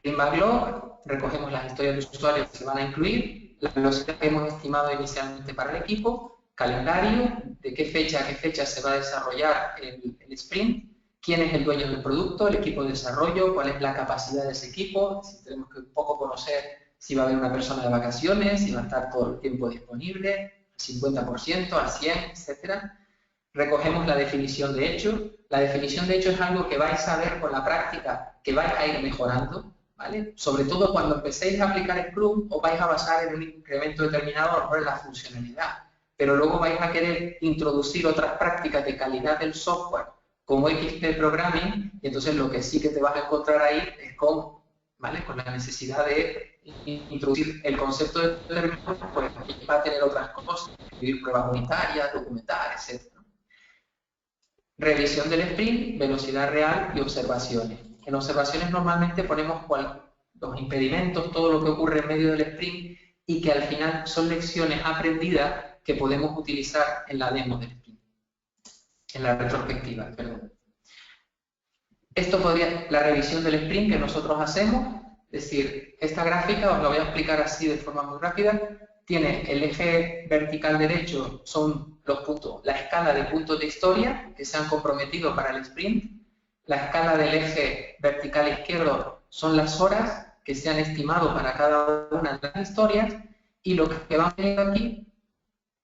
S2: En Backlog recogemos las historias de usuarios que se van a incluir, la velocidad que hemos estimado inicialmente para el equipo, calendario, de qué fecha a qué fecha se va a desarrollar el sprint, quién es el dueño del producto, el equipo de desarrollo, cuál es la capacidad de ese equipo, si tenemos que un poco conocer si va a haber una persona de vacaciones, si va a estar todo el tiempo disponible, al 50%, al 100%, etc. Recogemos la definición de hecho. La definición de hecho es algo que vais a ver con la práctica, que vais a ir mejorando, ¿vale? Sobre todo cuando empecéis a aplicar Scrum, os vais a basar en un incremento determinado, a lo mejor en la funcionalidad. Pero luego vais a querer introducir otras prácticas de calidad del software, como XP Programming, y entonces lo que sí que te vas a encontrar ahí es con, ¿vale? Con la necesidad de introducir el concepto de términos, pues va a tener otras cosas, escribir pruebas unitarias, documentar, etc. Revisión del sprint, velocidad real y observaciones. En observaciones normalmente ponemos los impedimentos, todo lo que ocurre en medio del sprint y que al final son lecciones aprendidas que podemos utilizar en la demo del sprint, en la retrospectiva, perdón. Esto podría, la revisión del sprint que nosotros hacemos, es decir, esta gráfica os la voy a explicar así de forma muy rápida. Tiene el eje vertical derecho, son los puntos, la escala de puntos de historia que se han comprometido para el sprint. La escala del eje vertical izquierdo son las horas que se han estimado para cada una de las historias. Y lo que vamos teniendo aquí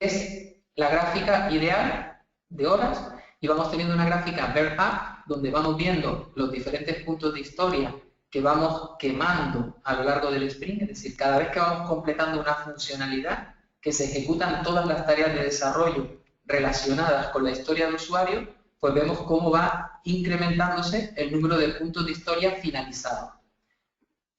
S2: es la gráfica ideal de horas y vamos teniendo una gráfica burn up donde vamos viendo los diferentes puntos de historia que vamos quemando a lo largo del sprint, es decir, cada vez que vamos completando una funcionalidad, que se ejecutan todas las tareas de desarrollo relacionadas con la historia del usuario, pues vemos cómo va incrementándose el número de puntos de historia finalizados.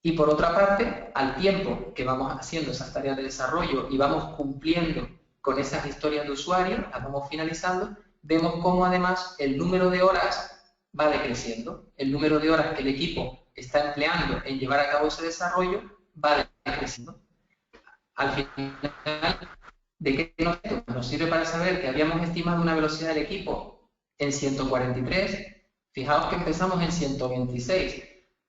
S2: Y por otra parte, al tiempo que vamos haciendo esas tareas de desarrollo y vamos cumpliendo con esas historias de usuario, las vamos finalizando, vemos cómo además el número de horas va decreciendo. El número de horas que el equipo está empleando en llevar a cabo ese desarrollo va decreciendo. Al final, ¿de qué nos sirve? Nos sirve para saber que habíamos estimado una velocidad del equipo en 143, fijaos que empezamos en 126.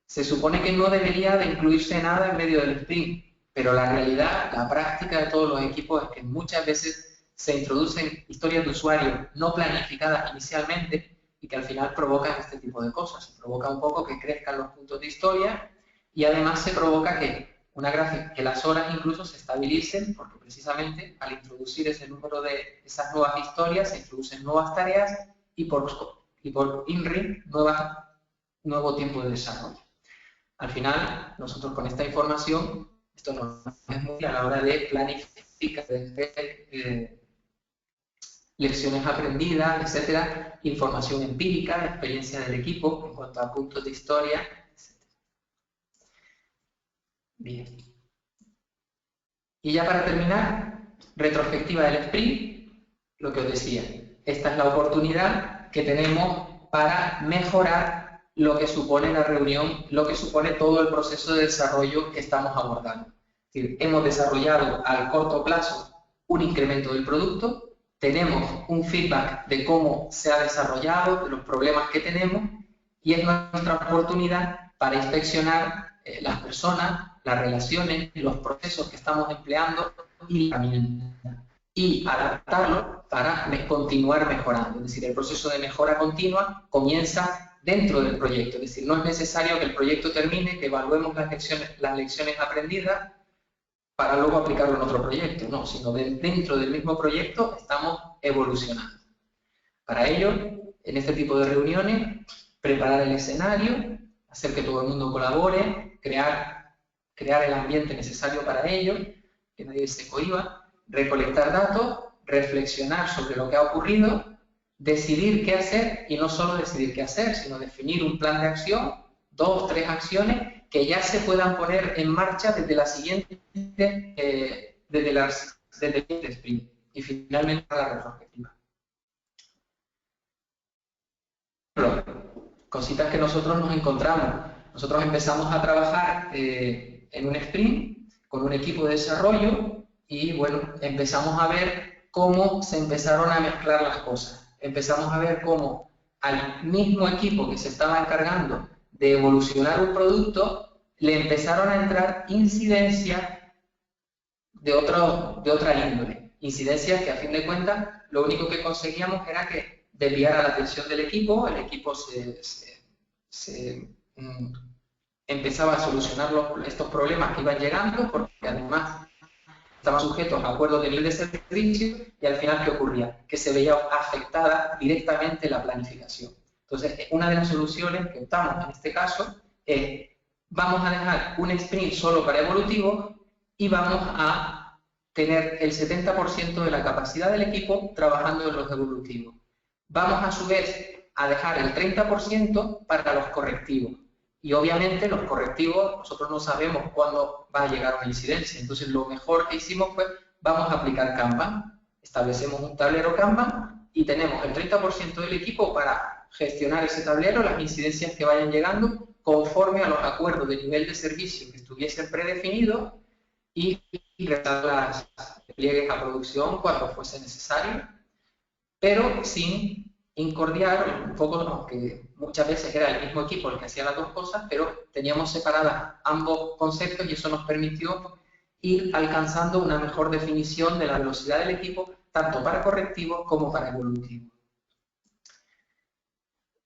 S2: Se supone que no debería de incluirse nada en medio del sprint, pero la realidad, la práctica de todos los equipos es que muchas veces se introducen historias de usuario no planificadas inicialmente y que al final provocan este tipo de cosas. Se provoca un poco que crezcan los puntos de historia y además se provoca que una gráfica, que las horas incluso se estabilicen, porque precisamente al introducir ese número de esas nuevas historias se introducen nuevas tareas y por INRI nuevo tiempo de desarrollo. Al final, nosotros con esta información, esto nos es muy a la hora de planificar, lecciones aprendidas, etcétera, información empírica, experiencia del equipo en cuanto a puntos de historia, etc. Bien. Y ya para terminar, retrospectiva del sprint, lo que os decía, esta es la oportunidad que tenemos para mejorar lo que supone la reunión, lo que supone todo el proceso de desarrollo que estamos abordando. Es decir, hemos desarrollado al corto plazo un incremento del producto, tenemos un feedback de cómo se ha desarrollado, de los problemas que tenemos, y es nuestra oportunidad para inspeccionar las personas, las relaciones, los procesos que estamos empleando y la herramienta, y adaptarlo para continuar mejorando. Es decir, el proceso de mejora continua comienza dentro del proyecto, es decir, no es necesario que el proyecto termine, que evaluemos las lecciones aprendidas para luego aplicarlo en otro proyecto, no, sino dentro del mismo proyecto estamos evolucionando. Para ello, en este tipo de reuniones, preparar el escenario, hacer que todo el mundo colabore, crear el ambiente necesario para ello, que nadie se cohíba, recolectar datos, reflexionar sobre lo que ha ocurrido, decidir qué hacer, y no solo decidir qué hacer, sino definir un plan de acción, 2 o 3 acciones que ya se puedan poner en marcha desde la siguiente, desde el siguiente sprint, y finalmente la retrospectiva. Cositas que nosotros nos encontramos. Nosotros empezamos a trabajar en un sprint con un equipo de desarrollo y bueno, empezamos a ver cómo se empezaron a mezclar las cosas. Empezamos a ver cómo al mismo equipo que se estaba encargando de evolucionar un producto, le empezaron a entrar incidencias de otra índole. Incidencias que a fin de cuentas lo único que conseguíamos era que desviara la atención del equipo, el equipo empezaba a solucionar estos problemas que iban llegando, porque además estaban sujetos a acuerdos de nivel de servicio, y al final, ¿qué ocurría? Que se veía afectada directamente la planificación. Entonces, una de las soluciones que optamos en este caso es, vamos a dejar un sprint solo para evolutivo y vamos a tener el 70% de la capacidad del equipo trabajando en los evolutivos. Vamos a su vez a dejar el 30% para los correctivos Y obviamente los correctivos, nosotros no sabemos cuándo va a llegar una incidencia. Entonces lo mejor que hicimos fue, vamos a aplicar Kanban. Establecemos un tablero Kanban y tenemos el 30% del equipo para gestionar ese tablero, las incidencias que vayan llegando, conforme a los acuerdos de nivel de servicio que estuviesen predefinidos y realizar las despliegues a producción cuando fuese necesario, pero sin incordiar un poco, aunque muchas veces era el mismo equipo el que hacía las dos cosas, pero teníamos separadas ambos conceptos y eso nos permitió ir alcanzando una mejor definición de la velocidad del equipo, tanto para correctivos como para evolutivos.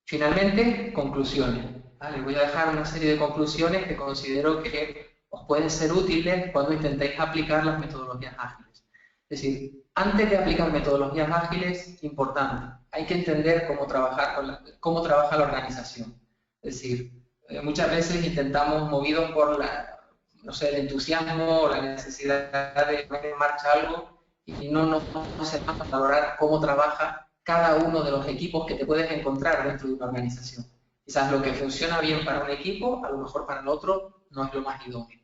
S2: Finalmente, conclusiones. ¿Vale? Voy a dejar una serie de conclusiones que considero que os pueden ser útiles cuando intentéis aplicar las metodologías ágiles. Es decir, antes de aplicar metodologías ágiles, importante, hay que entender cómo trabaja la organización. Es decir, muchas veces intentamos, movidos por el entusiasmo o la necesidad de poner en marcha algo, y no se va a valorar cómo trabaja cada uno de los equipos que te puedes encontrar dentro de una organización. Quizás lo que funciona bien para un equipo, a lo mejor para el otro no es lo más idóneo.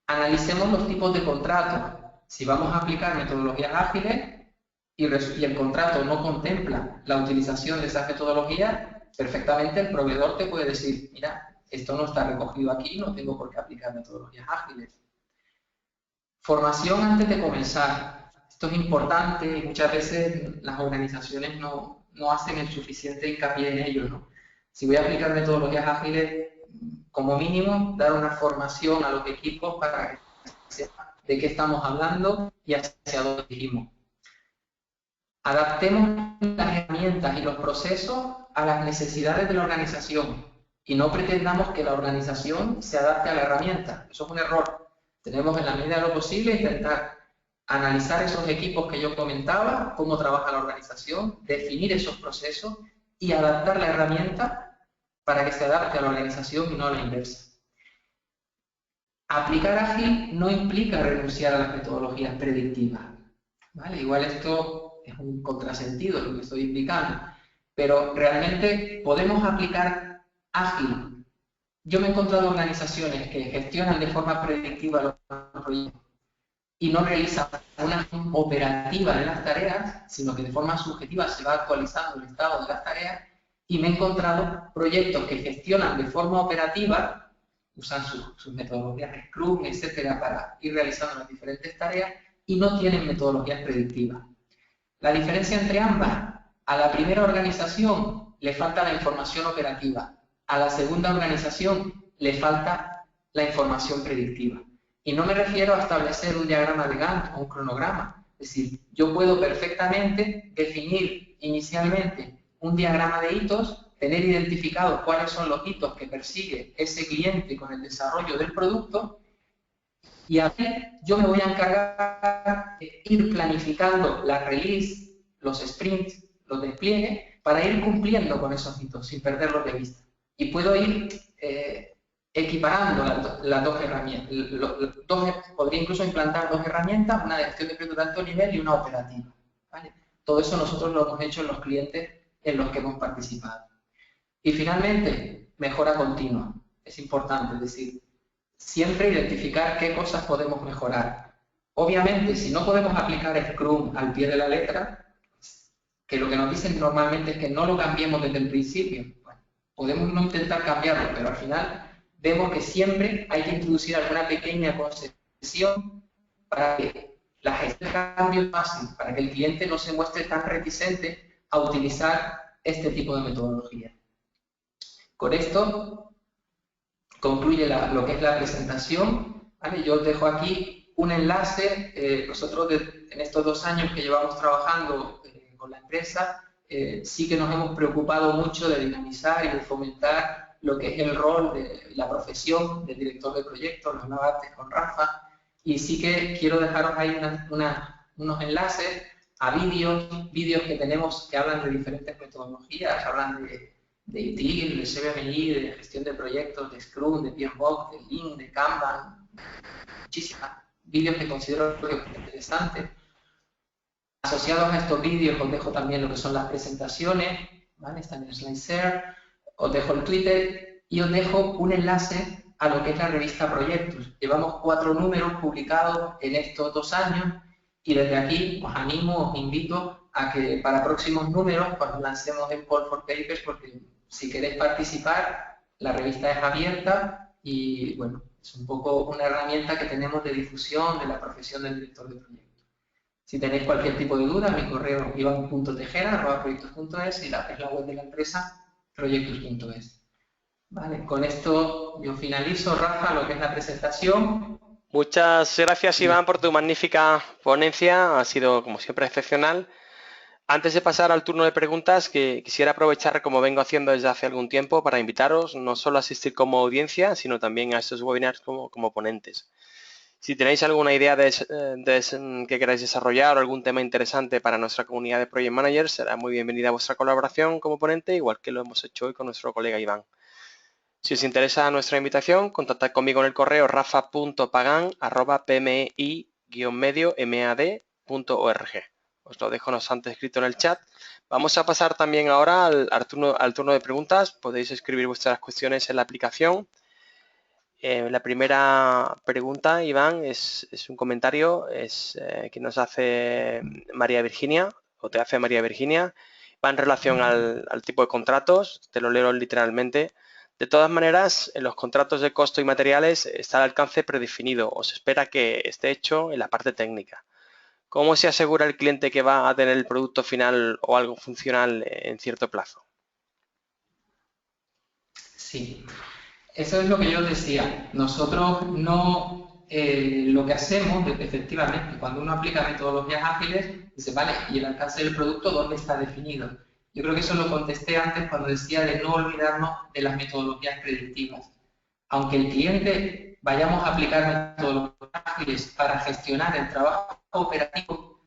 S2: Analicemos los tipos de contratos. Si vamos a aplicar metodologías ágiles y el contrato no contempla la utilización de esas metodologías, perfectamente el proveedor te puede decir, mira, esto no está recogido aquí, no tengo por qué aplicar metodologías ágiles. Formación antes de comenzar. Esto es importante y muchas veces las organizaciones no hacen el suficiente hincapié en ello, ¿no? Si voy a aplicar metodologías ágiles, como mínimo, dar una formación a los equipos para que sepan de qué estamos hablando y hacia dónde dirigimos. Adaptemos las herramientas y los procesos a las necesidades de la organización y no pretendamos que la organización se adapte a la herramienta. Eso es un error. Tenemos en la medida de lo posible intentar analizar esos equipos que yo comentaba, cómo trabaja la organización, definir esos procesos y adaptar la herramienta para que se adapte a la organización y no a la inversa. Aplicar ágil no implica renunciar a las metodologías predictivas, ¿vale? Igual esto es un contrasentido lo que estoy implicando, pero realmente podemos aplicar ágil. Yo me he encontrado organizaciones que gestionan de forma predictiva los proyectos y no realizan una gestión operativa de las tareas, sino que de forma subjetiva se va actualizando el estado de las tareas, y me he encontrado proyectos que gestionan de forma operativa, usan sus metodologías Scrum, etcétera, para ir realizando las diferentes tareas y no tienen metodologías predictivas. La diferencia entre ambas: a la primera organización le falta la información operativa, a la segunda organización le falta la información predictiva. Y no me refiero a establecer un diagrama de Gantt o un cronograma. Es decir, yo puedo perfectamente definir inicialmente un diagrama de hitos, tener identificados cuáles son los hitos que persigue ese cliente con el desarrollo del producto, y aquí yo me voy a encargar de ir planificando la release, los sprints, los despliegues, para ir cumpliendo con esos hitos sin perderlos de vista. Y puedo ir equiparando las dos herramientas. Podría incluso implantar dos herramientas, una de gestión de proyectos de alto nivel y una operativa, ¿vale? Todo eso nosotros lo hemos hecho en los clientes en los que hemos participado. Y finalmente, mejora continua. Es importante, es decir, siempre identificar qué cosas podemos mejorar. Obviamente, si no podemos aplicar Scrum al pie de la letra, que lo que nos dicen normalmente es que no lo cambiemos desde el principio. Bueno, podemos no intentar cambiarlo, pero al final vemos que siempre hay que introducir alguna pequeña concesión para que la gestión de cambio es fácil, para que el cliente no se muestre tan reticente a utilizar este tipo de metodología. Con esto concluye lo que es la presentación, ¿vale? Yo os dejo aquí un enlace. Nosotros en estos 2 años que llevamos trabajando con la empresa, sí que nos hemos preocupado mucho de dinamizar y de fomentar lo que es el rol de la profesión de director de proyectos. Lo hablaba antes con Rafa, y sí que quiero dejaros ahí unos enlaces a vídeos que tenemos que hablan de diferentes metodologías, hablan de ITIL, de CBMI, de gestión de proyectos, de Scrum, de PMBOK, de Lean, de Kanban, muchísimos vídeos que considero interesantes. Asociados a estos vídeos os dejo también lo que son las presentaciones, ¿vale? Están en SlideShare, os dejo el Twitter, y os dejo un enlace a lo que es la revista Proyectos. Llevamos 4 números publicados en estos 2 años y desde aquí os animo, os invito a que para próximos números, cuando lancemos el Call for Papers, porque si queréis participar, la revista es abierta y bueno, es un poco una herramienta que tenemos de difusión de la profesión del director de proyecto. Si tenéis cualquier tipo de duda, mi correo ivan.tejera@proyectos.es y es la web de la empresa proyectos.es. Vale, con esto yo finalizo, Rafa, lo que es la presentación.
S1: Muchas gracias, Iván, por tu magnífica ponencia. Ha sido, como siempre, excepcional. Antes de pasar al turno de preguntas, quisiera aprovechar, como vengo haciendo desde hace algún tiempo, para invitaros no solo a asistir como audiencia, sino también a estos webinars como ponentes. Si tenéis alguna idea que queráis desarrollar o algún tema interesante para nuestra comunidad de Project Managers, será muy bienvenida vuestra colaboración como ponente, igual que lo hemos hecho hoy con nuestro colega Iván. Si os interesa nuestra invitación, contactad conmigo en el correo rafa.pagan@pmi-mad.org. Os lo dejo no obstante escrito en el chat. Vamos a pasar también ahora al turno de preguntas. Podéis escribir vuestras cuestiones en la aplicación. La primera pregunta, Iván, es un comentario que nos hace María Virginia, o te hace María Virginia. Va en relación al tipo de contratos, te lo leo literalmente. De todas maneras, en los contratos de costo y materiales está el alcance predefinido o se espera que esté hecho en la parte técnica. ¿Cómo se asegura el cliente que va a tener el producto final o algo funcional en cierto plazo?
S2: Sí, eso es lo que yo decía. Nosotros no, lo que hacemos, efectivamente, cuando uno aplica metodologías ágiles, dice, vale, ¿y el alcance del producto dónde está definido? Yo creo que eso lo contesté antes cuando decía de no olvidarnos de las metodologías predictivas. Aunque el cliente vayamos a aplicar metodologías ágiles para gestionar el trabajo operativo,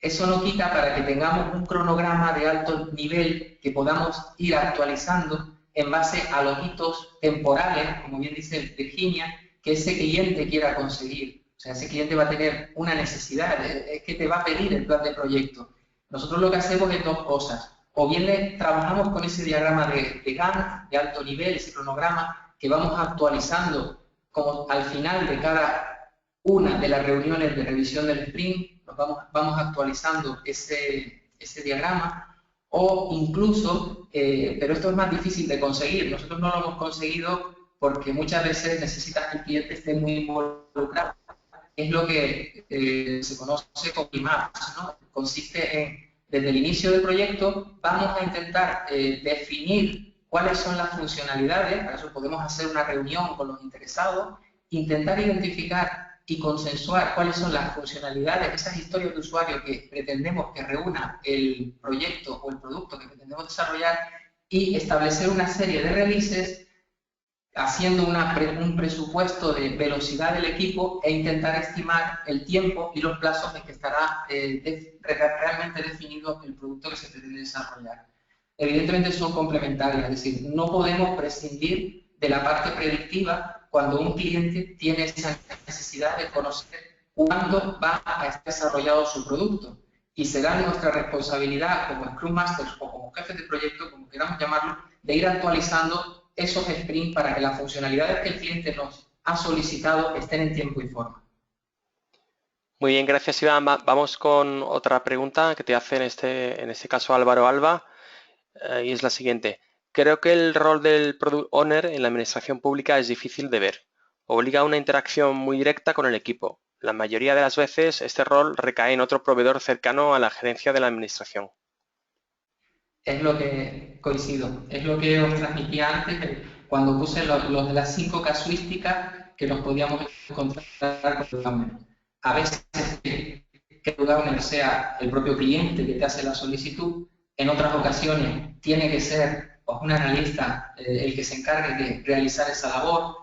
S2: eso no quita para que tengamos un cronograma de alto nivel que podamos ir actualizando en base a los hitos temporales, como bien dice Virginia, que ese cliente quiera conseguir. O sea, ese cliente va a tener una necesidad, es que te va a pedir el plan de proyecto. Nosotros lo que hacemos es 2 cosas. O bien trabajamos con ese diagrama de Gantt, de alto nivel, ese cronograma, que vamos actualizando como al final de cada una de las reuniones de revisión del sprint, vamos actualizando ese diagrama, o incluso, pero esto es más difícil de conseguir, nosotros no lo hemos conseguido porque muchas veces necesitas que el cliente esté muy involucrado. Es lo que se conoce como IMAPS, ¿no? Consiste en, desde el inicio del proyecto, vamos a intentar definir cuáles son las funcionalidades, para eso podemos hacer una reunión con los interesados, intentar identificar y consensuar cuáles son las funcionalidades, esas historias de usuario que pretendemos que reúna el proyecto o el producto que pretendemos desarrollar y establecer una serie de releases haciendo un presupuesto de velocidad del equipo e intentar estimar el tiempo y los plazos en que estará realmente definido el producto que se pretende desarrollar. Evidentemente son complementarias, es decir, no podemos prescindir de la parte predictiva cuando un cliente tiene esa necesidad de conocer cuándo va a estar desarrollado su producto. Y será nuestra responsabilidad como Scrum Masters o como jefes de proyecto, como queramos llamarlo, de ir actualizando esos sprints para que las funcionalidades que el cliente nos ha solicitado estén en tiempo y forma.
S1: Muy bien, gracias Iván. Vamos con otra pregunta que te hace en este caso Álvaro Alba y es la siguiente. Creo que el rol del Product Owner en la administración pública es difícil de ver. Obliga a una interacción muy directa con el equipo. La mayoría de las veces este rol recae en otro proveedor cercano a la gerencia de la administración.
S2: Es lo que coincido, es lo que os transmitía antes cuando puse los de las 5 casuísticas que nos podíamos encontrar con el owner. A veces que el owner sea el propio cliente que te hace la solicitud, en otras ocasiones tiene que ser pues, un analista el que se encargue de realizar esa labor.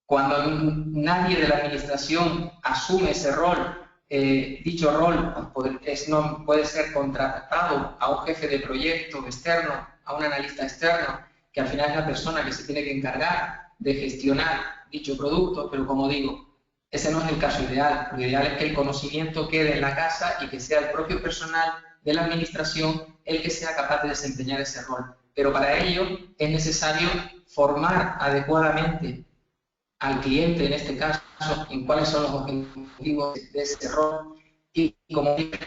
S2: Cuando nadie de la administración asume ese rol, dicho rol pues, no puede ser contratado a un jefe de proyecto externo, a un analista externo, que al final es la persona que se tiene que encargar de gestionar dicho producto, pero como digo, ese no es el caso ideal. Lo ideal es que el conocimiento quede en la casa y que sea el propio personal de la administración el que sea capaz de desempeñar ese rol. Pero para ello es necesario formar adecuadamente al cliente, en este caso, en cuáles son los objetivos de ese rol. Y como dije,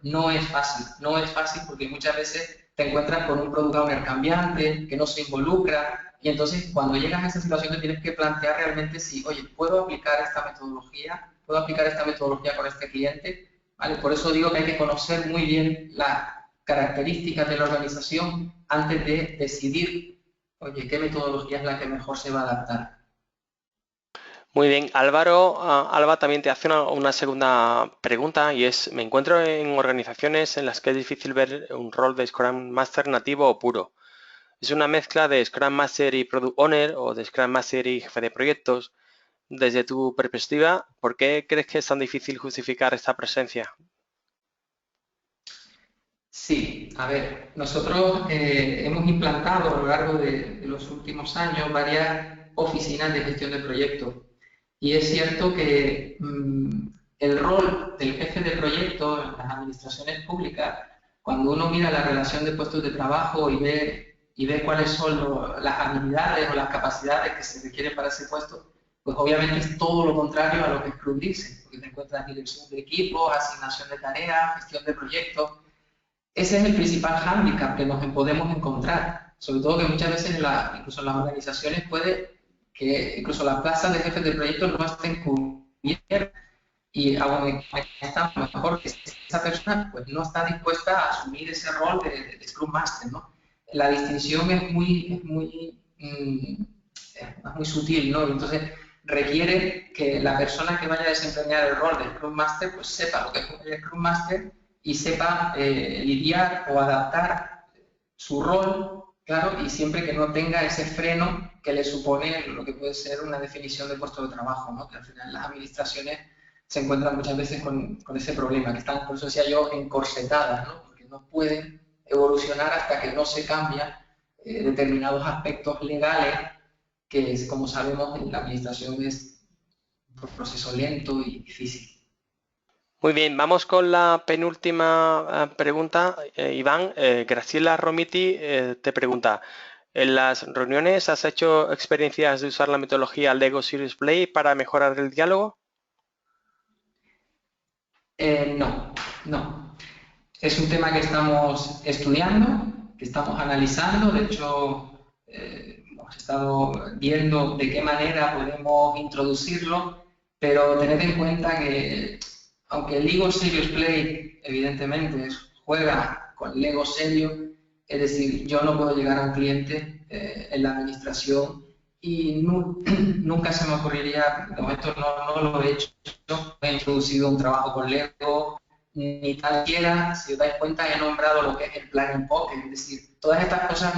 S2: no es fácil, no es fácil porque muchas veces te encuentras con un product owner cambiante, que no se involucra, y entonces cuando llegas a esa situación te tienes que plantear realmente si, oye, ¿puedo aplicar esta metodología? ¿Puedo aplicar esta metodología con este cliente? ¿Vale? Por eso digo que hay que conocer muy bien las características de la organización antes de decidir, oye, qué metodología es la que mejor se va a adaptar.
S1: Muy bien, Álvaro, Alba también te hace una segunda pregunta y es, me encuentro en organizaciones en las que es difícil ver un rol de Scrum Master nativo o puro. Es una mezcla de Scrum Master y Product Owner o de Scrum Master y jefe de proyectos. Desde tu perspectiva, ¿por qué crees que es tan difícil justificar esta presencia?
S2: Sí, a ver, nosotros hemos implantado a lo largo de los últimos años varias oficinas de gestión de proyectos y es cierto que el rol del jefe de proyecto en las administraciones públicas, cuando uno mira la relación de puestos de trabajo y ve cuáles son las habilidades o las capacidades que se requieren para ese puesto, pues obviamente es todo lo contrario a lo que Scrum dice, porque te encuentras dirección de equipos, asignación de tareas, gestión de proyectos. Ese es el principal hándicap que nos podemos encontrar, sobre todo que muchas veces incluso en las organizaciones puede que incluso las plazas de jefes de proyecto no estén cubiertas y aún está mejor que esa persona pues no está dispuesta a asumir ese rol de Scrum Master, ¿no? La distinción es muy sutil, ¿no? Y entonces requiere que la persona que vaya a desempeñar el rol de Scrum Master pues sepa lo que es el Scrum Master y sepa lidiar o adaptar su rol, claro, y siempre que no tenga ese freno que le supone lo que puede ser una definición de puesto de trabajo, ¿no? Que al final las administraciones se encuentran muchas veces con ese problema, que están, por eso decía yo, encorsetadas, ¿no? Porque no pueden evolucionar hasta que no se cambian determinados aspectos legales que, como sabemos, en la administración es un proceso lento y difícil.
S1: Muy bien, vamos con la penúltima pregunta. Iván, Graciela Romiti te pregunta, ¿en las reuniones has hecho experiencias de usar la metodología Lego Serious Play para mejorar el diálogo?
S2: No, no. Es un tema que estamos estudiando, que estamos analizando. De hecho, hemos estado viendo de qué manera podemos introducirlo, pero tened en cuenta que, aunque el Lego Serious Play, evidentemente, juega con Lego serio, es decir, yo no puedo llegar a un cliente en la administración y nunca se me ocurriría, de momento no lo he hecho, he introducido un trabajo con Lego, ni tan siquiera, si os dais cuenta, he nombrado lo que es el Planning Pocket, es decir, todas estas cosas,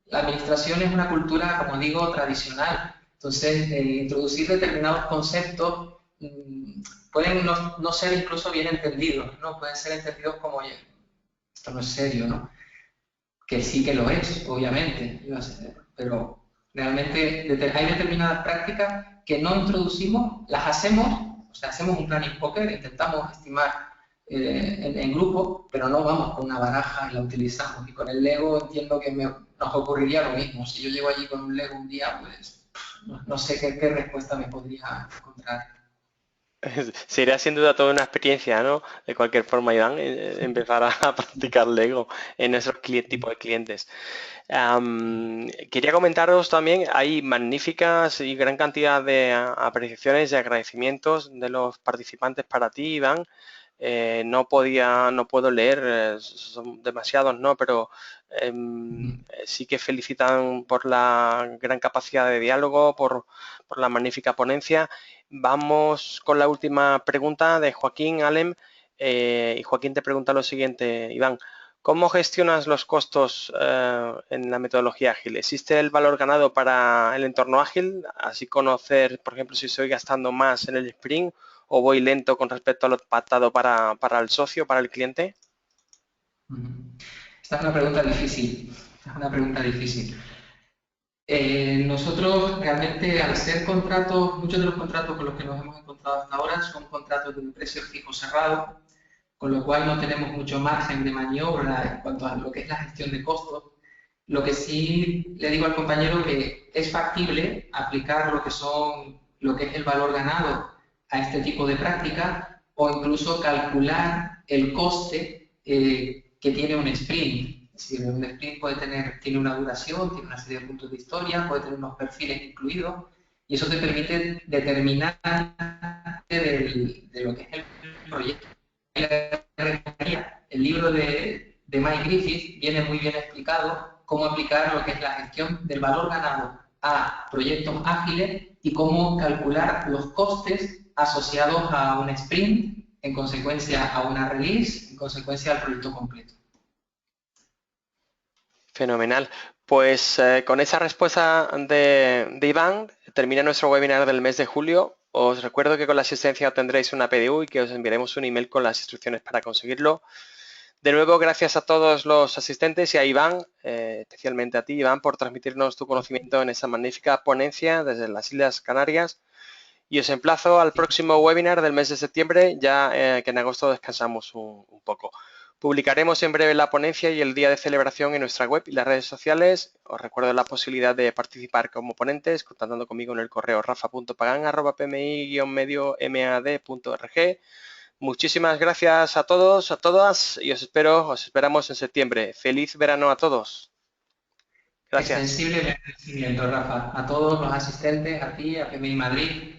S2: la administración es una cultura, como digo, tradicional, entonces introducir determinados conceptos pueden no ser incluso bien entendidos, ¿no? Pueden ser entendidos como, oye, esto no es serio, ¿no? Que sí que lo es, obviamente, pero realmente hay determinadas prácticas que no introducimos, las hacemos, o sea, hacemos un planning poker, intentamos estimar en grupo, pero no vamos con una baraja y la utilizamos. Y con el Lego entiendo que nos ocurriría lo mismo. Si yo llego allí con un Lego un día, pues no sé qué respuesta me podría encontrar.
S1: Sería sin duda toda una experiencia, ¿no? De cualquier forma, Iván, empezar a practicar Lego en esos tipos de clientes. Quería comentaros también, hay magníficas y gran cantidad de apreciaciones y agradecimientos de los participantes para ti, Iván. No puedo leer, son demasiados, ¿no? Pero sí que felicitan por la gran capacidad de diálogo, por la magnífica ponencia. Vamos con la última pregunta de Joaquín Alem. Y Joaquín te pregunta lo siguiente, Iván. ¿Cómo gestionas los costos en la metodología ágil? ¿Existe el valor ganado para el entorno ágil? Así conocer, por ejemplo, si estoy gastando más en el sprint o voy lento con respecto a lo pactado para el socio, para el cliente.
S2: Esta es una pregunta difícil. Es una pregunta difícil. Nosotros realmente, al ser contratos, muchos de los contratos con los que nos hemos encontrado hasta ahora son contratos de un precio fijo cerrado, con lo cual no tenemos mucho margen de maniobra en cuanto a lo que es la gestión de costos. Lo que sí le digo al compañero que es factible aplicar lo que es el valor ganado a este tipo de práctica o incluso calcular el coste que tiene un sprint. Es decir, un sprint tiene una duración, tiene una serie de puntos de historia, puede tener unos perfiles incluidos y eso te permite determinar de lo que es el proyecto. El libro de Mike Griffith viene muy bien explicado cómo aplicar lo que es la gestión del valor ganado a proyectos ágiles y cómo calcular los costes asociados a un sprint, en consecuencia a una release, en consecuencia al proyecto completo.
S1: Fenomenal. Pues con esa respuesta de Iván termina nuestro webinar del mes de julio. Os recuerdo que con la asistencia obtendréis una PDU y que os enviaremos un email con las instrucciones para conseguirlo. De nuevo, gracias a todos los asistentes y a Iván, especialmente a ti, Iván, por transmitirnos tu conocimiento en esa magnífica ponencia desde las Islas Canarias. Y os emplazo al próximo webinar del mes de septiembre, ya que en agosto descansamos un poco. Publicaremos en breve la ponencia y el día de celebración en nuestra web y las redes sociales. Os recuerdo la posibilidad de participar como ponentes, contactando conmigo en el correo rafa.pagan@pmi-mad.org. Muchísimas gracias a todos, a todas y os esperamos en septiembre. Feliz verano a todos. Gracias.
S2: Extensible agradecimiento, Rafa, a todos los asistentes, a ti, a PMI Madrid.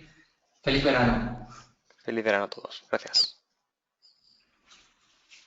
S2: Feliz verano.
S1: Feliz verano a todos. Gracias.